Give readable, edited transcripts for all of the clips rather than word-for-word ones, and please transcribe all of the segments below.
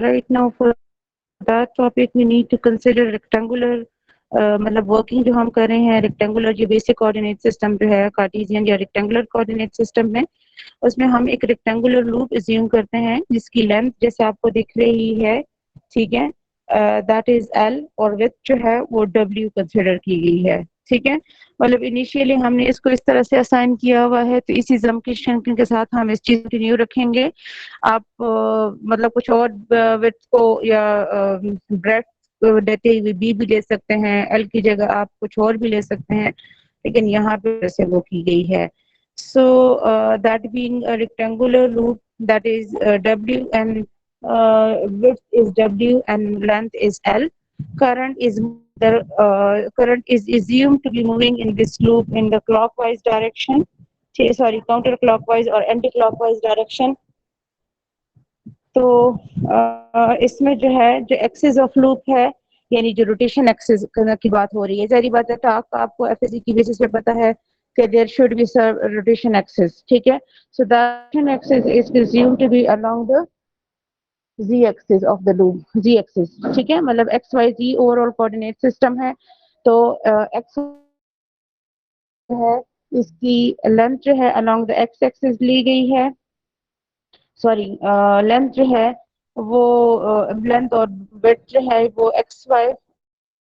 right now for that topic we need to consider rectangular मतलब working जो हम कर रहे हैं रेक्टेंगुलर जो बेसिक कोऑर्डिनेट सिस्टम जो है कार्टेशियन या रेक्टेंगुलर कोऑर्डिनेट सिस्टम में उसमें हम एक रेक्टेंगुलर लूप अज्यूम करते हैं जिसकी लेंथ जैसे आपको दिख रही है, ठीक है, दैट इज एल और विड्थ जो है वो डब्ल्यू कंसिडर की गई है, ठीक है। मतलब इनिशियली हमने इसको इस तरह से असाइन किया हुआ है, तो इसी जम्किशन के साथ हम इस चीज कंटिन्यू रखेंगे। आप मतलब कुछ और विड्थ को या ब्रेड्थ देते हुए बी भी ले सकते हैं, एल की जगह आप कुछ और भी ले सकते हैं, लेकिन यहाँ पे जैसे वो की गई है। So that being a rectangular loop that is W and width is W and length is L. Current is current is assumed to be moving in this loop in the clockwise direction, sorry counterclockwise or anti-clockwise direction. तो इसमें जो है जो axis of loop है यानी जो rotation axis की बात हो रही है, जारी बात है टास्क आपको एफएससी की बेसिस पे पता है कि there should be rotation axis, ठीक है। So the rotation axis is assumed to be along the z axis of the loop, z axis, ठीक है, मतलब x y z overall coordinate system है। तो एक्स है इसकी लेंथ जो है अलोंग द एक्स एक्सिस ली गई है, सॉरी लेंथ जो है वो लेंथ और विड्थ जो है वो एक्स वाई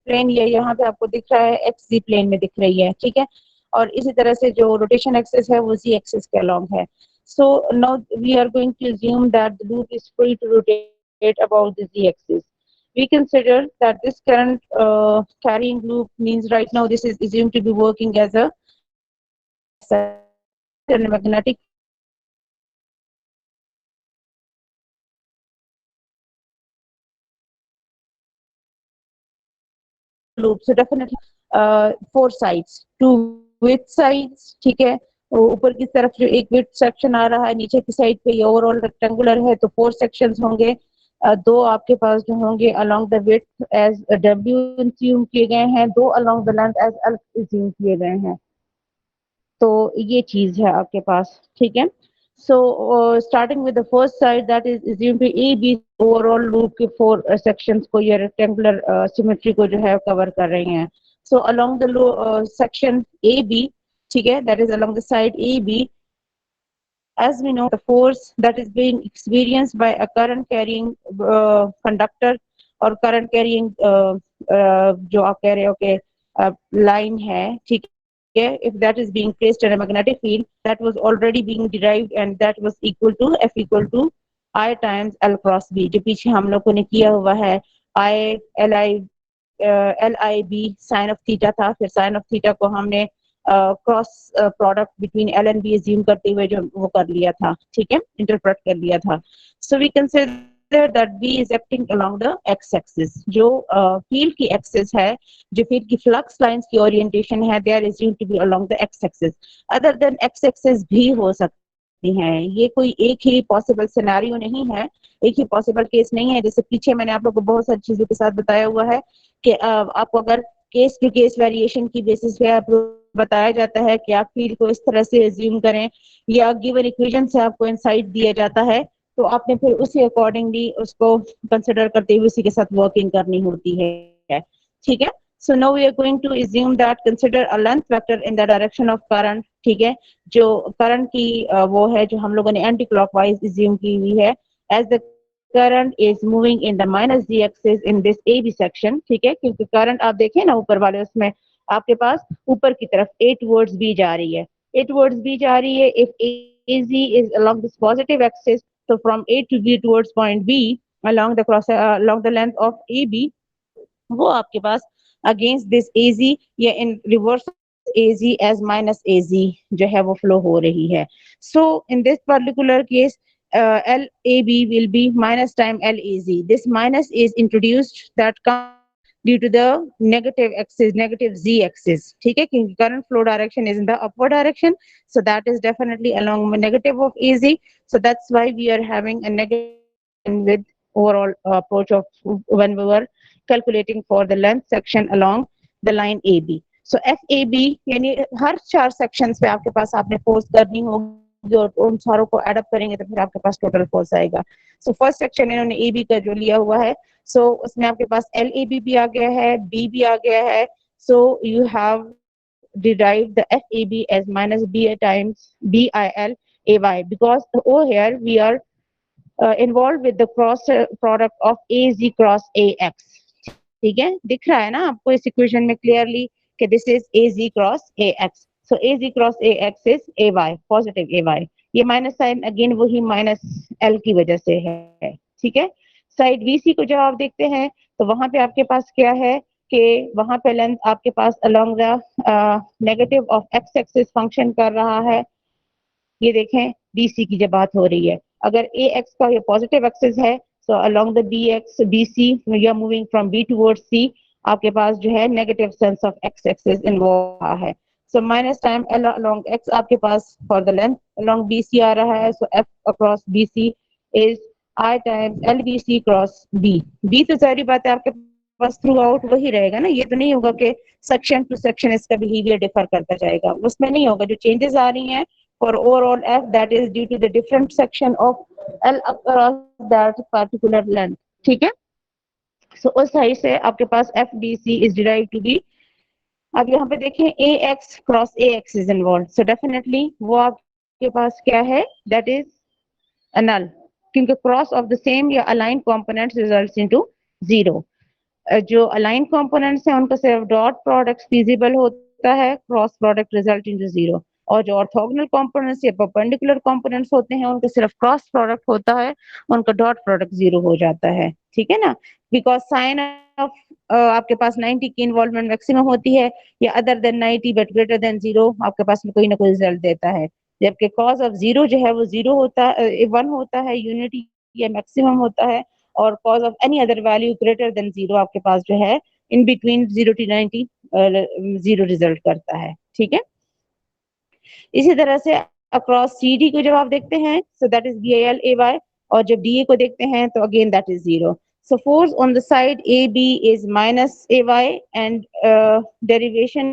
प्लेन या यहाँ पे आपको दिख रहा है एक्स जी प्लेन में दिख रही है, ठीक है। और इसी तरह से जो रोटेशन एक्सिस है वो जी एक्सिस के अलोंग है। So now we are going to assume that the loop is free to rotate about the z axis. We consider that this current carrying loop means right now this is assumed to be working as a magnetic loop. So definitely four sides, two width sides, ठीक है। ऊपर की तरफ जो एक width section आ रहा है, नीचे की साइड पे ये ओवरऑल रेक्टेंगुलर है तो फोर सेक्शंस होंगे। दो आपके पास जो होंगे along the width as W assume किए गए हैं, दो along the length as L assume किए गए हैं। तो ये चीज है आपके पास, ठीक है। So starting with the first side that is assumed to A B overall loop के फोर सेक्शंस को ये रेक्टेंगुलर सिमेट्री को जो है कवर कर रहे हैं। So along the section A B, ठीक है, that is along the side AB, as we know the force that is being experienced by a current carrying conductor और current carrying जो आप कह रहे हो कि line है, ठीक है, if that is being placed in a magnetic field that was already being derived and that was equal to F equal to I times L cross B, जो पीछे हम लोगों ने किया हुआ है I L I B sin of theta था, फिर sin of theta को हमने cross product between L and B assume करते हुए जो वो कर लिया था, ठीक है, इंटरप्रेट कर लिया था। So we consider that B is acting along the x axis, जो फील्ड की एक्सिस है, जो फील्ड की फ्लक्स लाइंस की ओरिएंटेशन है, they are assumed to be along the x axis. Other than X axis भी हो सकती हैं, ये कोई एक ही पॉसिबल सिनेरियो नहीं है, एक ही पॉसिबल केस नहीं है। जैसे पीछे मैंने आप लोगों को बहुत सारी चीजों के साथ बताया हुआ है कि आपको अगर केस टू केस वेरिएशन की बेसिस पे आप बताया जाता है कि आप फील्ड को इस तरह से एज्यूम करें या गिवन इक्वेशन से आपको इनसाइट दिया जाता है, तो आपने फिर उसी अकॉर्डिंगली उसको कंसिडर करते हुए उसी के साथ वर्किंग करनी होती है, ठीक है। So now we are going to assume that consider a length vector in the direction of current, ठीक है, जो करंट की वो है जो हम लोगों ने एंटी क्लॉकवाइज assume की हुई है, as the current is moving in the minus z axis in this AB section, ठीक है, क्योंकि करंट आप देखें ना ऊपर वाले उसमें आपके पास ऊपर की तरफ A towards B जा रही है, A towards B जा रही है। if AZ is along this positive axis, so from A to B towards point B along the cross along the length of AB, वो आपके पास against this AZ या in reverse AZ as minus AZ जो है वो flow हो रही है। So in this particular case LAB will be minus time LAZ. This minus is introduced that comes due to the negative axis, negative Z axis, ठीक है, क्योंकि current flow direction is in the upward direction, so that is definitely along the negative of AZ. So that's why we are having a negative with overall approach of when we were calculating for the length section along the line AB. So FAB यानी हर चार sections पे आपके पास आपने force करनी होगी और उन सारों को एड अप करेंगे तो फिर आपके पास टोटल फोर्स आएगा। सो फर्स्ट सेक्शन इन्होंने ए बी का जो लिया हुआ है, सो उसमें आपके पास एल ए बी भी आ गया है, बी भी आ गया है। So you have derived the FAB as minus BA times BIL AY because over here we are involved with the cross product of AZ cross AX। ठीक है, दिख रहा है ना आपको इस इक्वेशन में क्लियरली कि this is AZ cross AX। So AZ cross AX is AY, positive AY। ये माइनस साइन अगेन वही माइनस L की वजह से है। ठीक है, साइड BC को जब आप देखते हैं तो वहां पे आपके पास क्या है कि वहां पे लेंथ आपके पास along the negative of X axis function कर रहा है। ये देखें BC की जब बात हो रही है, अगर AX का ये पॉजिटिव एक्सिस है so along the BX BC you are moving from B towards C, आपके पास जो है negative sense of X axis involve है। so minus time L along X आपके पास for the length along BC आ रहा है, so F across BC is I times LBC cross B। B तो सारी बात है आपके पास थ्रू आउट वही रहेगा ना, ये तो नहीं होगा कि सेक्शन टू सेक्शन इसका बिहेवियर डिफर करता जाएगा, उसमें नहीं होगा। जो चेंजेस आ रही हैं for overall F that is due to the different section of L across that particular length। ठीक है, so उस साइड से आपके पास FBC is derived to be, अब यहाँ पे देखें AX cross AX is involved, so definitely वो आपके पास क्या है, that is a null, क्योंकि क्रॉस ऑफ द सेम या align components results into zero. जो अलाइन कंपोनेंट्स हैं उनका सिर्फ डॉट प्रोडक्ट फिजिबल होता है, cross product result into zero. और जो ऑर्थोगोनल कंपोनेंट्स या परपेंडिकुलर कंपोनेंट्स होते हैं उनका सिर्फ क्रॉस प्रोडक्ट होता है, उनका डॉट प्रोडक्ट जीरो हो जाता है। ठीक है ना, बिकॉज साइन ऑफ आपके पास 90 की इन्वॉल्वमेंट मैक्सिमम होती है, या other than 90 but greater than zero आपके पास में कोई ना कोई रिजल्ट देता है। जबकि कॉज ऑफ जीरो जो है वो जीरो होता है, वन होता है, यूनिटी या मैक्सिमम होता है, और cause of any other value greater than zero आपके पास जो है in between 0 to 90 zero result करता है। ठीक है, इसी तरह से अक्रॉस CD को जब आप देखते हैं सो दैट इज BIL AY, और जब DA को देखते हैं तो again that is zero. So force on the side AB is minus AY and derivation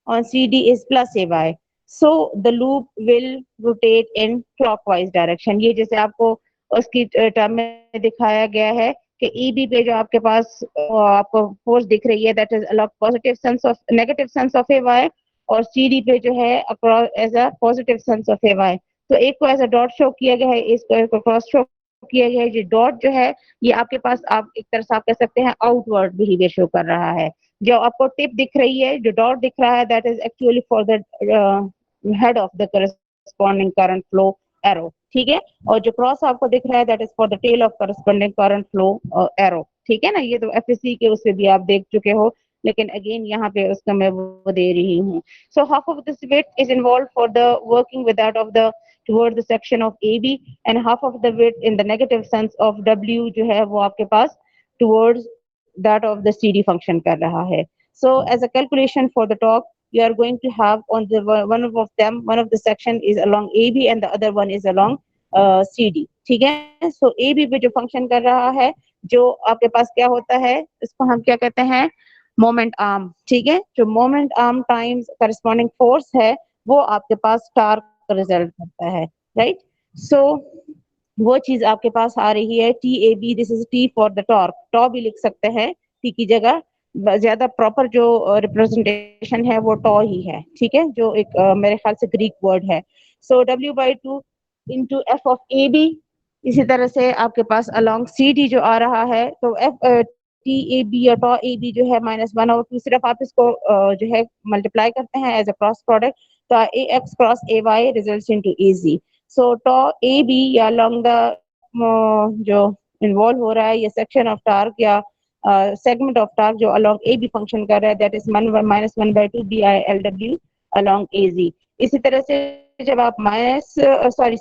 on CD is plus AY. So the loop will rotate in clockwise direction। ये जैसे आपको उसकी टर्म में दिखाया गया है कि EB पे जो आपके पास आपको फोर्स दिख रही है that is along positive sense of negative sense of AY, और CD पे जो है across as a positive sense of AY। तो एक को एज अ डॉट शो किया गया है, इसको क्रॉस शो किया गया है। जो डॉट जो है ये आपके पास आप एक तरह से आप कह सकते हैं आउटवर्ड बिहेवियर शो कर रहा है। जो आपको टिप दिख रही है, जो डॉट दिख रहा है that is actually for the head of the corresponding current flow arrow. ठीक है, और जो क्रॉस आपको दिख रहा है that is for the tail of corresponding current flow arrow. ठीक है ना, ये तो FSC के उससे भी आप देख चुके हो, लेकिन अगेन यहाँ पे उसका मैं वो दे रही हूँ। So half of this width is involved for the working with that of the toward the section of AB, and half of the width in the negative sense of W जो है वो आपके पास towards that of the CD function कर रहा है। So as a calculation for the torque, you are going to have on the one of them, one of the section is along AB and the other one is along CD। ठीक है, so AB पे जो function कर रहा है, जो आपके पास क्या होता है, इसको हम क्या कहते हैं, मोमेंट आर्म। ठीक है, जो moment arm times corresponding force है वो आपके पास टार्क का रिजल्ट करता है। राइट, सो वो चीज आपके पास आ रही है TAB, this is T for the torque. Tau भी लिख सकते हैं T की जगह, ज्यादा प्रॉपर जो रिप्रेजेंटेशन है वो टॉ ही है। ठीक है, जो एक मेरे ख्याल से ग्रीक वर्ड है। सो W/2 into F of AB। इसी तरह से आपके पास अलॉन्ग CD जो आ रहा है तो TAB या टॉ AB जो है -1/2, सिर्फ आप इसको जो है मल्टीप्लाई करते हैं एज अ क्रॉस प्रोडक्ट, तो AX cross AY results into AZ। सो टॉ AB या अलोंग द जो इन्वॉल्व हो रहा है ये सेक्शन ऑफ टार्क या सेगमेंट ऑफ टार्क जो अलोंग AB फंक्शन कर रहा है that is -1/2 BILW along AZ। इसी तरह से जब आप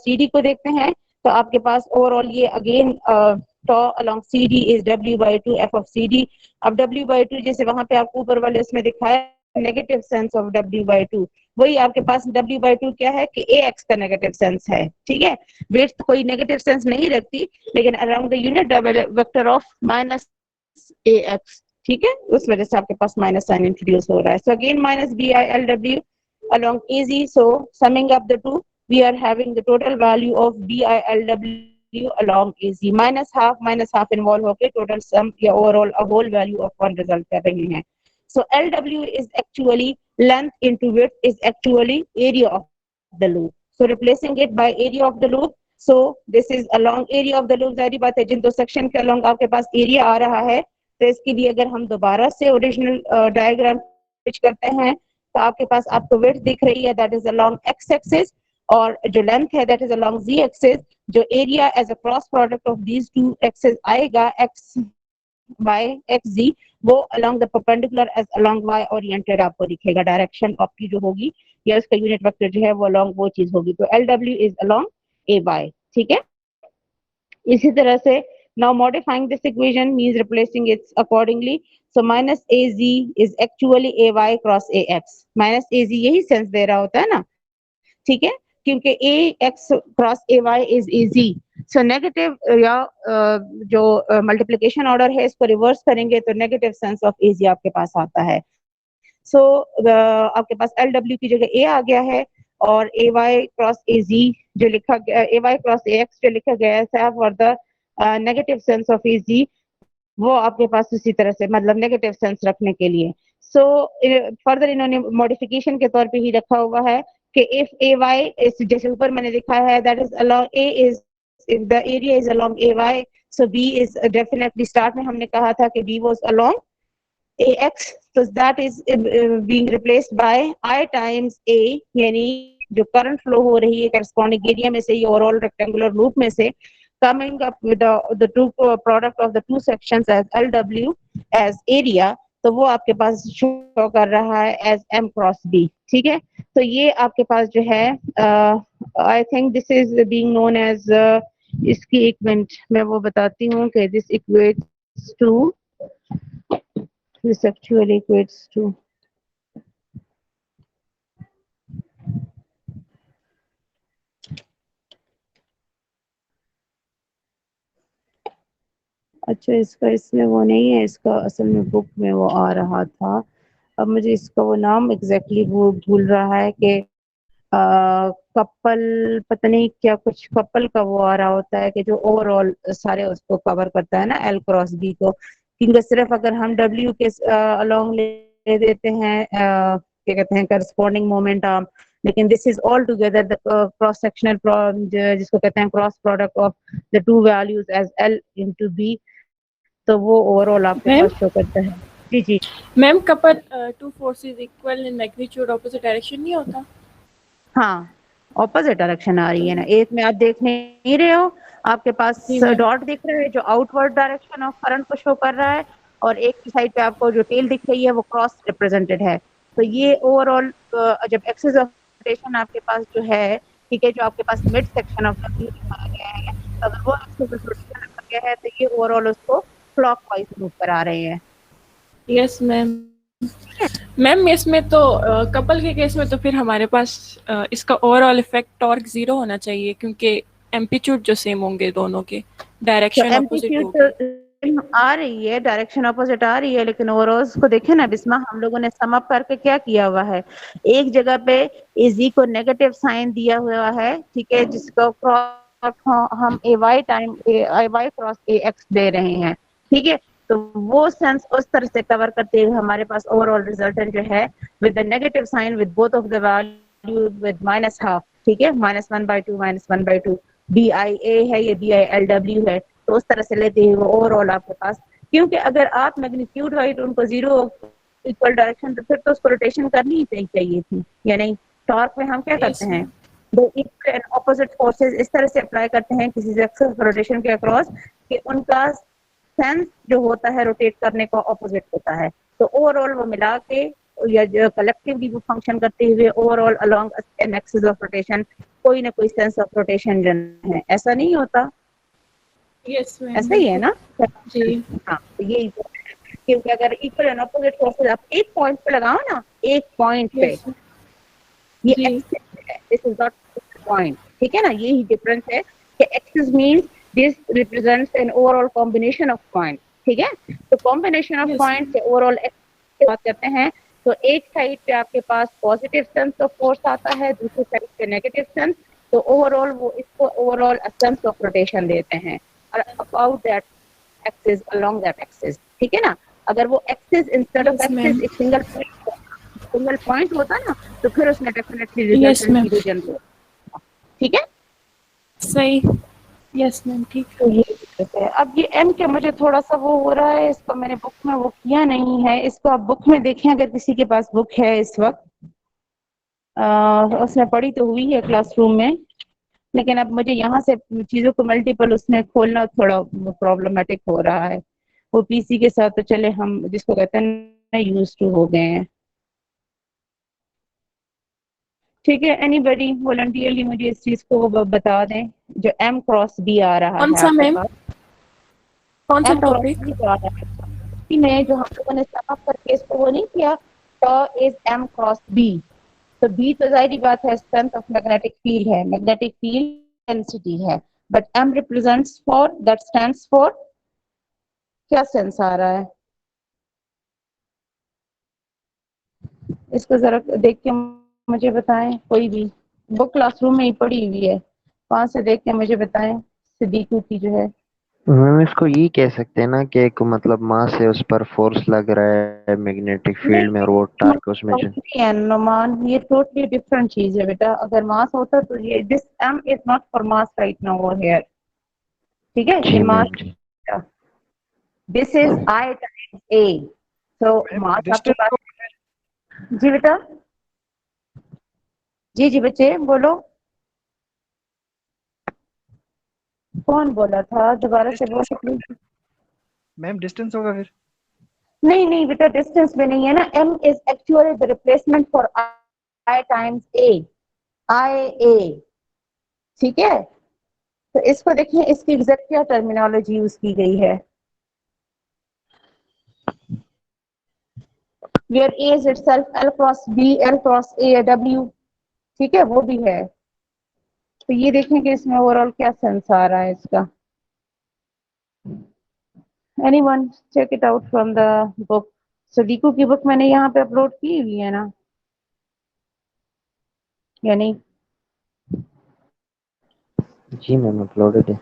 CD को देखते हैं तो आपके पास ओवरऑल ये again tau along CD is W/2 F of CD। अब W/2 जैसे वहां पे आपको ऊपर वाले उसमें दिखाया नेगेटिव सेंस ऑफ W/2, वही आपके पास W/2 क्या है कि AX का नेगेटिव सेंस है। ठीक है, वेट कोई नेगेटिव सेंस नहीं रखती, लेकिन around the unit vector of -AX। ठीक है, उस वजह से आपके पास माइनस साइन इंट्रोड्यूस हो रहा है। So again -BILW along AZ, so summing up the two we are having the total value of DILW along AC minus half involve होके total sum या overall a whole value of one result कर रहे हैं. So LW is actually length into width is actually area of the loop. So replacing it by area of the loop. So this is along area of the loop. जाहिर बात है जिन दो section के along आपके पास area आ रहा है, तो इसके लिए अगर हम दोबारा से ओरिजिनल डायग्राम स्विच करते हैं तो आपके पास आपको विड्थ दिख रही है, that is along X axis, और जो लेंथ है that is along Z axis. जो area as a cross product of these two axis आएगा एक्स बाय एक्स जी, वो along the perpendicular as along Y oriented आपको दिखेगा. Direction आपकी जो होगी या उसका यूनिट वेक्टर जो है वो अलोंग वो चीज होगी. तो L W is along A Y. ठीक है, इसी तरह से now modifying this equation means replacing it accordingly. So minus az is actually ay cross ax. minus az यही सेंस दे रहा होता है ना, ठीक है, क्योंकि ax cross ay is az. So negative या जो मल्टीप्लिकेशन ऑर्डर है इसको रिवर्स करेंगे तो नेगेटिव सेंस ऑफ az आपके पास आता है. सो आपके पास एल डब्ल्यू की जगह ए आ गया है और ए वाई क्रॉस ए जी जो लिखा गया, A Y cross A X जो लिखा गया है for the negative sense of A Z, वो आपके पास उसी तरह से मतलब नेगेटिव सेंस रखने के लिए. सो फर्दर इन्होंने मॉडिफिकेशन के तौर पे ही रखा हुआ है कि इफ ए वाई इस जैसे ऊपर मैंने लिखा है that is along A is if the area is along A Y, so B is definitely, start में हमने कहा था कि B was along ax, so that is being replaced by I times a, यानी जो करंट फ्लो हो रही है करस्पॉन्डिंग एरिया में से, ये ओवरऑल रेक्टेंगुलर लूप में से, coming up with the two product of the two sections as LW as area, तो वो आपके पास शो कर रहा है as m cross b. ठीक है, तो ये आपके पास जो है I think this is being known as इसकी एक मिनट मैं वो बताती हूँ कि this equates to, this actually equates to अच्छा इसका इसमें वो नहीं है, इसका असल में बुक में वो आ रहा था. अब मुझे इसका वो नाम एग्जैक्टली वो भूल रहा है कि कपल पता नहीं क्या कुछ कपल का वो आ रहा होता है कि जो ओवरऑल सारे उसको कवर करता है ना एल क्रॉस बी को. क्योंकि सिर्फ अगर हम डब्ल्यू के अलोंग ले देते हैं क्या कहते हैं करस्पॉन्डिंग मोमेंट आर्म, लेकिन this is all together the cross sectional जिसको कहते हैं cross product of the two values as L into B, तो वो ओवरऑल आपके पास शो करता है. जी जी ma'am, couple two forces equal in magnitude opposite direction नहीं होता? हाँ, ऑपोजिट डायरेक्शन आ रही है ना. एक में आप देख नहीं रहे हो, आपके पास डॉट दिख रहा है जो आउटवर्ड डायरेक्शन ऑफ करंट को शो कर रहा है, और एक की साइड पे आपको जो टेल दिख रही है वो क्रॉस रिप्रेजेंटेड है. तो ये ओवरऑल जब एक्सिस ऑफ रोटेशन आपके पास जो है, ठीक है, जो आपके पास मिड सेक्शन ऑफ दिखाया गया है, तो अगर वो एक्सिस ऑफ रोटेशन रखा गया है तो ये ओवरऑल उसको क्लॉकवाइज मूव करा रहे हैं. Yes ma'am. मैम इसमें तो कपल के केस में तो फिर हमारे पास इसका ओवरऑल इफेक्ट टॉर्क जीरो होना चाहिए, क्योंकि एम्पलीट्यूड जो सेम होंगे दोनों के, डायरेक्शन अपोजिट होगी. आ रही है, डायरेक्शन अपोजिट आ रही है, लेकिन ओवरऑल को देखें ना बिस्मा, हम लोगों ने सम अप करके क्या किया हुआ है, एक जगह पे इजी को नेगेटिव साइन दिया हुआ है, ठीक है, जिसको हम A Y time A Y cross A X दे रहे हैं. ठीक है, तो वो सेंस उस तरह से कवर करते हुए हमारे पास ओवरऑल रिजल्टेंट जो है with the negative sign with both of the value with minus half, ठीक है, -1/2 -1/2 BIA है, ये BILW है, तो उस तरह से लेते हुए ओवरऑल आपके पास, क्योंकि अगर आप मैग्नीट्यूड हाइट उनको जीरो इक्वल डायरेक्शन, तो फिर तो उसको रोटेशन करनी ही चाहिए थी या नहीं. टॉर्क में हम क्या करते हैं, दो इक्वल एंड ऑपोजिट फोर्सेस इस तरह से अप्लाई करते हैं किसी एक्सिस रोटेशन के अक्रॉस कि उनका सेंस जो होता है रोटेट करने का ऑपोजिट होता है. तो ओवरऑल वो मिला के या जो कलेक्टिवली वो फंक्शन करते हुए overall along an axis of rotation कोई ना कोई सेंस ऑफ रोटेशन है. ऐसा नहीं होता? यस मैम, ऐसा ही है ना जी. हाँ, तो यही क्योंकि अगर इक्वल एंड ऑपोजिट फोर्सेस आप एक पॉइंट पे लगाओ ना, एक पॉइंट पे, ये एक्सिस है, दिस इज नॉट पॉइंट. ठीक है ना, यही डिफरेंस है कि axis means this represents an overall combination of points. ठीक है, तो combination of points से overall की बात करते हैं, तो एक साइड पे आपके पास पॉजिटिव सेंस ऑफ फोर्स आता है, दूसरी साइड पे नेगेटिव सेंस. तो ओवरऑल वो इसको ओवरऑल सेंस ऑफ रोटेशन देते हैं और about that axis, along that axis, ठीक है ना। अगर वो axis instead of Yes, axis ma'am. एक सिंगल पॉइंट होता ना तो फिर उसमें definitely Yes, resultant ma'am. Zero generate होता, ठीक है। सही। यस मैम, ठीक तो है। ये दिक्कत है। अब ये एम के मुझे थोड़ा सा वो हो रहा है, इसको मैंने बुक में वो किया नहीं है, इसको आप बुक में देखें अगर किसी के पास बुक है इस वक्त। उसमें पढ़ी तो हुई है क्लासरूम में, लेकिन अब मुझे यहाँ से चीजों को मल्टीपल उसमें खोलना थोड़ा प्रॉब्लमेटिक हो रहा है। वो पीसी के साथ तो चले हम जिसको कहते हैं ना यूज टू हो गए हैं, ठीक है। एनीबडी वॉलंटियरली मुझे इस चीज को बता दें, जो एम क्रॉस बी आ रहा कौन है सा आपके मैम? पास, कौन सा एम क्रॉस टॉपिक? बी आ रहा है इसी में जो हम लोगों ने सम अप करके इसको वो नहीं किया, T is M cross B. तो बी तो जाहिर बात है स्ट्रेंथ ऑफ मैग्नेटिक फील्ड है, मैग्नेटिक फील्ड डेंसिटी है, but M represents for, that stands for, क्या सेंस आ रहा है इसको जरा देख के मुझे बताएं। कोई भी बुक क्लासरूम में ही पड़ी हुई है, वहां से देख के मुझे बताएं। सिद्दीकू की जो है, मैम इसको ये कह सकते हैं ना कि एक मतलब मास है, उस पर फोर्स लग रहा है मैग्नेटिक नहीं फील्ड में, और वो टार्क उसमें जो। नहीं है नुमान, ये टोटली डिफरेंट चीज है बेटा। अगर मास होता तो ये this M is not for mass right now over here, ठीक है, ये जी मास, मैम जी। This is I times A. तो मास आपके डिस्टेंस पास, को जी बेटा, जी जी बच्चे बोलो, कौन बोला था, दोबारा से डिस्टेंस बोलो होगा, प्लीज। मैम डिस्टेंस होगा फिर। नहीं नहीं बेटा, डिस्टेंस में नहीं है ना, M is actually the replacement for I times A, I A, ठीक है। तो इसको देखिए, इसकी एग्जैक्ट क्या टर्मिनोलॉजी यूज की गई है, where A is itself L cross B, L cross A W, ठीक है, वो भी है। तो ये देखें कि इसमें ओवरऑल क्या सेंस आ रहा है इसका। Anyone check it out from the book. सदीकू की बुक मैंने यहाँ पे अपलोड की हुई है ना, या नहीं? जी मैम अपलोडेड है।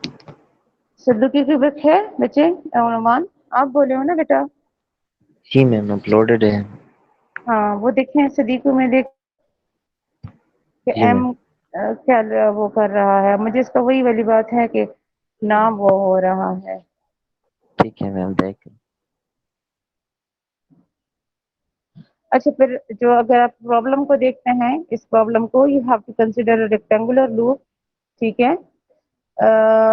सिद्दीकी की बुक है बच्चे, अनुमान आप बोले हो ना बेटा? जी मैम अपलोडेड है। हाँ वो देखें, सदीकू में देख के जी एम मैम। क्या वो कर रहा है, मुझे इसका वही वाली बात है कि नाम वो हो रहा है। ठीक है मैम देख। अच्छा फिर जो अगर आप प्रॉब्लम को देखते हैं, इस प्रॉब्लम को you have to consider rectangular loop, ठीक है।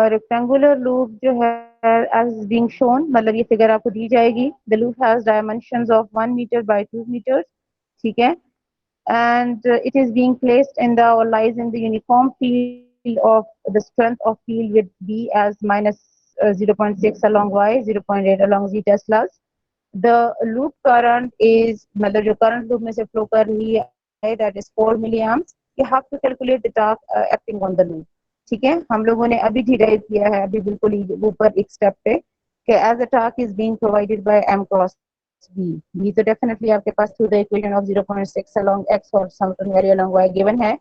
रेक्टेंगुलर लूप जो है एज बीइंग शोन, मतलब ये फिगर आपको दी जाएगी, the loop has dimensions of 1 metre by 2 metre, ठीक है, and it is being placed in the or lies in the uniform field of the strength of field with B as minus 0.6 along Y, 0.8 along Z Teslas. The loop current is, मतलब जो current loop में से flow कर रही है, that is 4 milliamps. You have to calculate the torque acting on the loop. ठीक है, हम लोगों ने अभी डिराइव किया है, अभी बिल्कुल ही ऊपर एक स्टेप पे, कि as the torque is being provided by m cross b तो डेफिनेटली आपके pass through the equation of 0.6 along x और something very along y given है,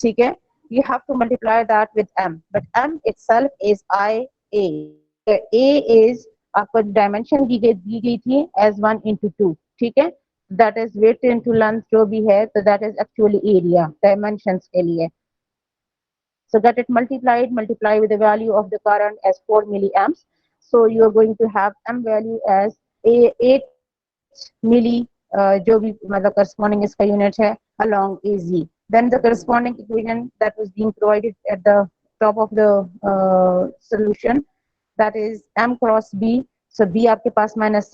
ठीक है। You have to multiply that with m, but m itself is I a. A is आपको dimension दी गई थी as 1 into 2, ठीक है, that is width into length जो भी है, तो that is actually area dimensions के लिए। So get it multiplied, multiply with the value of the current as 4 milliamps. So you are going to have m value as 8 milli, जो भी मतलब corresponding इसका unit है along AZ. Then the corresponding equation that was being provided at the top of the solution, that is m cross b. So b आपके पास minus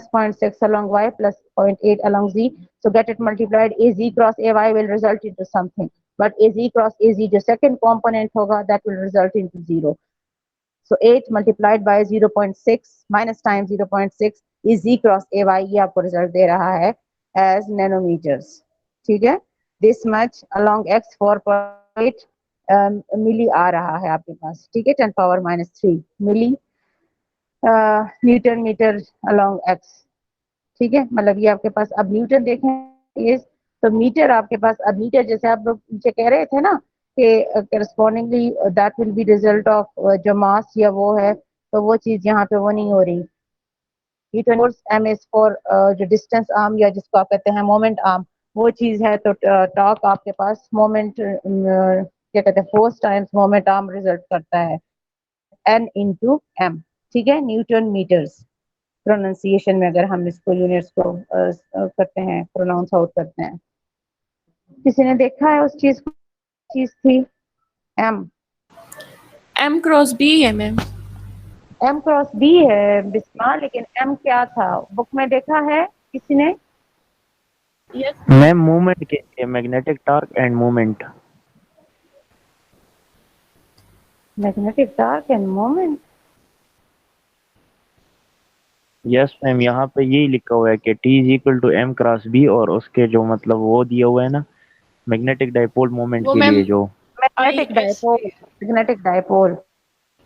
0.6 along y plus 0.8 along z. So get it multiplied, az cross ay will result into something, but az cross az जो second component होगा that will result into 0. So 8 multiplied by 0.6 minus times 0.6 is z cross ay, ये आपको result दे रहा है as nanometers, ठीक है। This much along x 4.8 मिली आ रहा है आपके पास, ठीक है, 10 power minus 3 मिली न्यूटन मीटर along x, ठीक है। मतलब ये आपके पास, अब न्यूटन देखें इस, तो मीटर आपके पास, अब मीटर जैसे आप लोग नीचे कह रहे थे ना के correspondingly that will be result of जो मास या वो है, तो वो चीज यहाँ पे वो नहीं हो रही। फोर्स एम इज फॉर जो डिस्टेंस आर्म या जिसको आप कहते हैं मोमेंट आर्म, वो चीज है। तो टॉर्क आपके पास मोमेंट क्या कहते हैं force times moment arm result करता है एन इंटू एम, ठीक है, न्यूटन मीटर्स प्रोनाउंसिएशन में अगर हम इसको यूनिट्स को करते हैं, प्रोनाउंस आउट करते हैं। किसी ने देखा है उस चीज को? चीज थी एम, M क्रॉस B है मैम। एम क्रॉस बी है बिस्मा, लेकिन एम क्या था बुक में देखा है किसी ने? यस मैम मूवमेंट के लिए magnetic torque and movement. Magnetic torque and moment. Yes ma'am, यहाँ पे यही लिखा हुआ है कि T is equal to M cross B, और उसके जो मतलब वो दिया हुआ है ना मैग्नेटिक डाइपोल मोमेंट वो के मैम लिए जो मैग्नेटिक डाइपोल, मैग्नेटिक डाइपोल,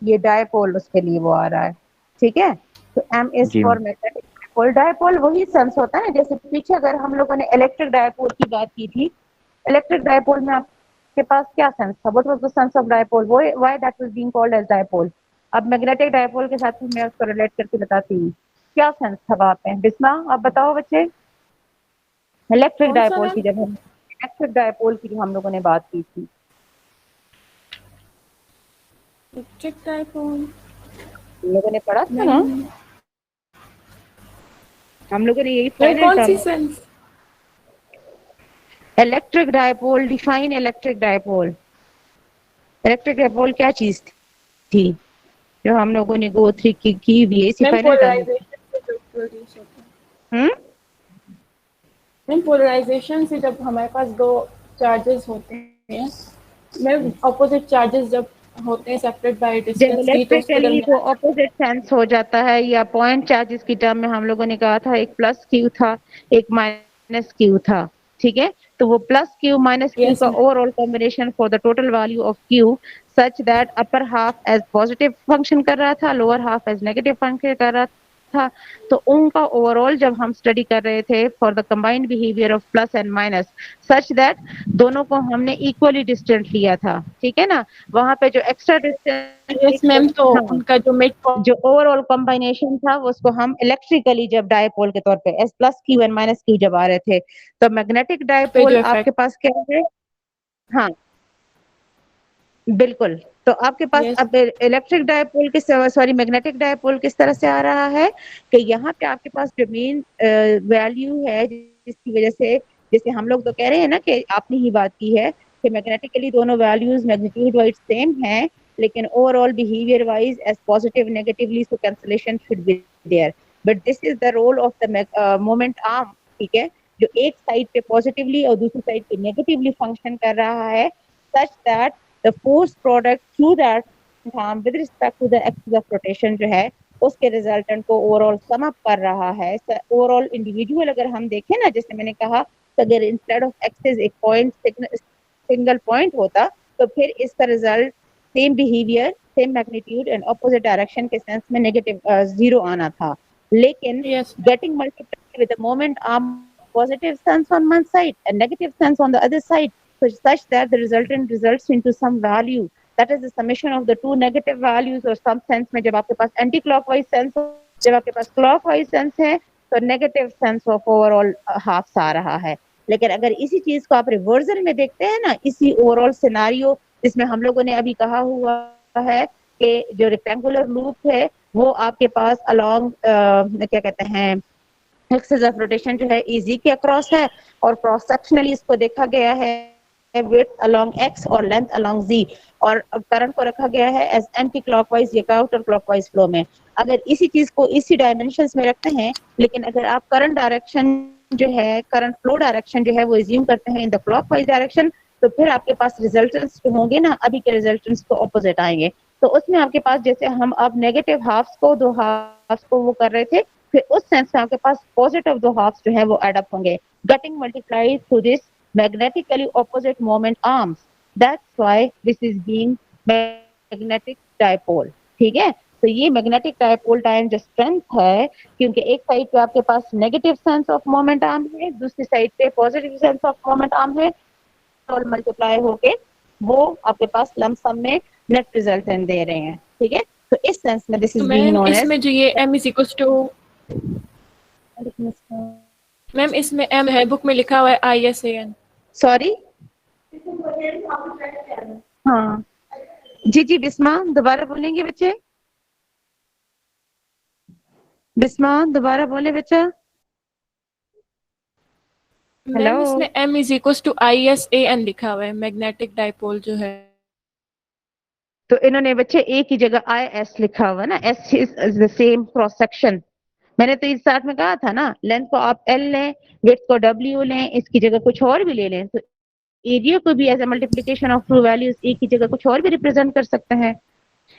ये डाइपोल उसके लिए वो आ रहा है, ठीक है। तो M is G for magnetic dipole. Dipole वही सेंस होता है ना, जैसे पीछे अगर हम लोगों ने इलेक्ट्रिक डाइपोल की बात की थी, इलेक्ट्रिक डाइपोल में आपके पास क्या सेंस था? What was the sense of dipole? Why that was being called as dipole? अब मैग्नेटिक डाइपोल के साथ मैं उसको रिलेट करके बताती हूँ क्या सेंस था वहां पे। बिस्मा आप बताओ बच्चे। इलेक्ट्रिक कौन सा डाइपोल मैम? की जब हम इलेक्ट्रिक डाइपोल की हम लोगों ने बात की थी, इलेक्ट्रिक डाइपोल हम लोगों ने पढ़ा था ना, मैम। हम लोगों ने यही मैम फाइनल कौन सी term. Sense? Electric dipole, define electric dipole. Electric dipole क्या चीज थी जो हम लोगों ने गो थ्री की हुई है इसी मैम फाइनल टर्म में? पोलराइजेशन से जो प्रोड्यूस होता है। मैम पोलराइजेशन से जब हमारे पास दो चार्जेस होते हैं, मैम ऑपोजिट चार्जेस जब होते हैं सेपरेट बाय जब डिस्टेंस डी, तो उसके इलेक्ट्रिकली वो दरमियान ऑपोजिट सेंस हो जाता है, या पॉइंट चार्जेस की टर्म में हम लोगों ने कहा था एक प्लस क्यू था एक माइनस क्यू था, ठीक है। तो वो plus Q minus Q yes का ma'am. Overall combination for the total value of Q such that upper half as positive function कर रहा था, lower half as negative function कर रहा था। तो उनका ओवरऑल जब हम स्टडी कर रहे थे for the combined behaviour of plus and minus such that दोनों को हमने इक्वली डिस्टेंट लिया था, ठीक है ना। वहां पे जो एक्स्ट्रा डिस्टेंस, यस मैम, तो हाँ, उनका जो मिड जो ओवरऑल कॉम्बिनेशन था वो उसको हम इलेक्ट्रिकली जब डायपोल के तौर पे S plus Q and minus Q जब आ रहे थे, तो मैग्नेटिक पे डायपोल जो आपके इफेक्ट। पास क्या है? हाँ बिल्कुल। तो आपके पास यस अब इलेक्ट्रिक डायपोल किस, सॉरी मैग्नेटिक डायपोल किस तरह से आ रहा है कि यहाँ पे आपके पास जो मेन वैल्यू है जिसकी वजह से, जैसे हम लोग तो कह रहे हैं ना कि आपने ही बात की है कि मैग्नेटिकली दोनों वैल्यूज मैग्नीट्यूड वाइज सेम है, लेकिन overall behaviour wise as positive negatively, so cancellation should be there, but this is the role of the moment arm, ठीक है, जो एक साइड पे पॉजिटिवली और दूसरी साइड पे नेगेटिवली फंक्शन कर रहा है such that the force product through that arm with respect to the axis of rotation जो है उसके रिजल्टेंट को ओवरऑल सम अप कर रहा है। ओवरऑल इंडिविजुअल अगर हम देखें ना, जैसे मैंने कहा तो अगर इंस्टेड ऑफ एक्सिस एक पॉइंट सिंगल पॉइंट होता तो फिर इसका result same behaviour same magnitude and opposite direction के सेंस में नेगेटिव जीरो आना था, लेकिन yes getting multiplied with a moment arm positive sense on one side and negative sense on the other side, so such that the resultant results into some value that is the summation of the two negative values or some sense में जब आपके पास anti clockwise sense हो, जब आपके पास clockwise sense है तो negative sense of overall half आ रहा है। लेकिन अगर इसी चीज को आप रिवर्सल में देखते हैं ना, इसी ओवरऑल सिनारियो जिसमें हम लोगों ने अभी कहा हुआ है कि जो रेक्टेंगुलर लूप है वो आपके पास अलोंग क्या कहते हैं एक्सिस ऑफ रोटेशन जो है इजी के अक्रॉस है, और क्रॉस सेक्शनली इसको देखा गया है विड्थ अलोंग एक्स और लेंथ अलोंग जी, और करंट को रखा गया है एज एंटी क्लॉकवाइज या काउंटर क्लॉकवाइज फ्लो में। अगर इसी चीज को इसी डायमेंशंस में रखते हैं, लेकिन अगर आप करंट डायरेक्शन जो है, करंट फ्लो डायरेक्शन जो है वो एज्यूम करते हैं इन द क्लॉकवाइज डायरेक्शन, तो फिर आपके पास रिजल्टेंट्स जो होंगे ना अभी के रिजल्टेंट्स को ऑपोजिट आएंगे। तो उसमें आपके पास जैसे हम अब नेगेटिव हाफ्स को, दो हाफ्स को वो कर रहे थे, फिर उस सेंस में आपके पास पॉजिटिव दो हाफ्स जो है वो एड अप होंगे, getting multiplied through this magnetically opposite moment arms, that's why this is being magnetic dipole, ठीक है। तो ये मैग्नेटिक डायपोल टाइम जो स्ट्रेंथ है, क्योंकि एक साइड पे आपके पास negative sense of moment arm है, दूसरी साइड पे positive sense of moment arm है, और मल्टीप्लाई होके वो आपके पास लंप सम में नेट रिजल्टेंट दे रहे हैं, ठीक है। तो इस सेंस में दिस तो is being ma'am known as, इसमें जो ये m is equal to, ma'am इसमें m है, बुक में लिखा हुआ है ISAN। सॉरी, हाँ जी जी, बिस्मा दोबारा बोलेंगे बच्चे, बिस्मा दोबारा बोले बच्चा। हेलो, मैम इसमें m is equal to ISAN लिखा हुआ है, मैग्नेटिक डाइपोल जो है। तो इन्होंने बच्चे एक ही जगह IS लिखा हुआ ना, S is the same cross section. मैंने तो इस साथ में कहा था ना, लेंथ को आप L लें, विड्थ को W लें, इसकी जगह कुछ और भी ले लें, तो एरिया को भी as a multiplication of two values एक ही जगह कुछ और भी रिप्रेजेंट कर सकते हैं।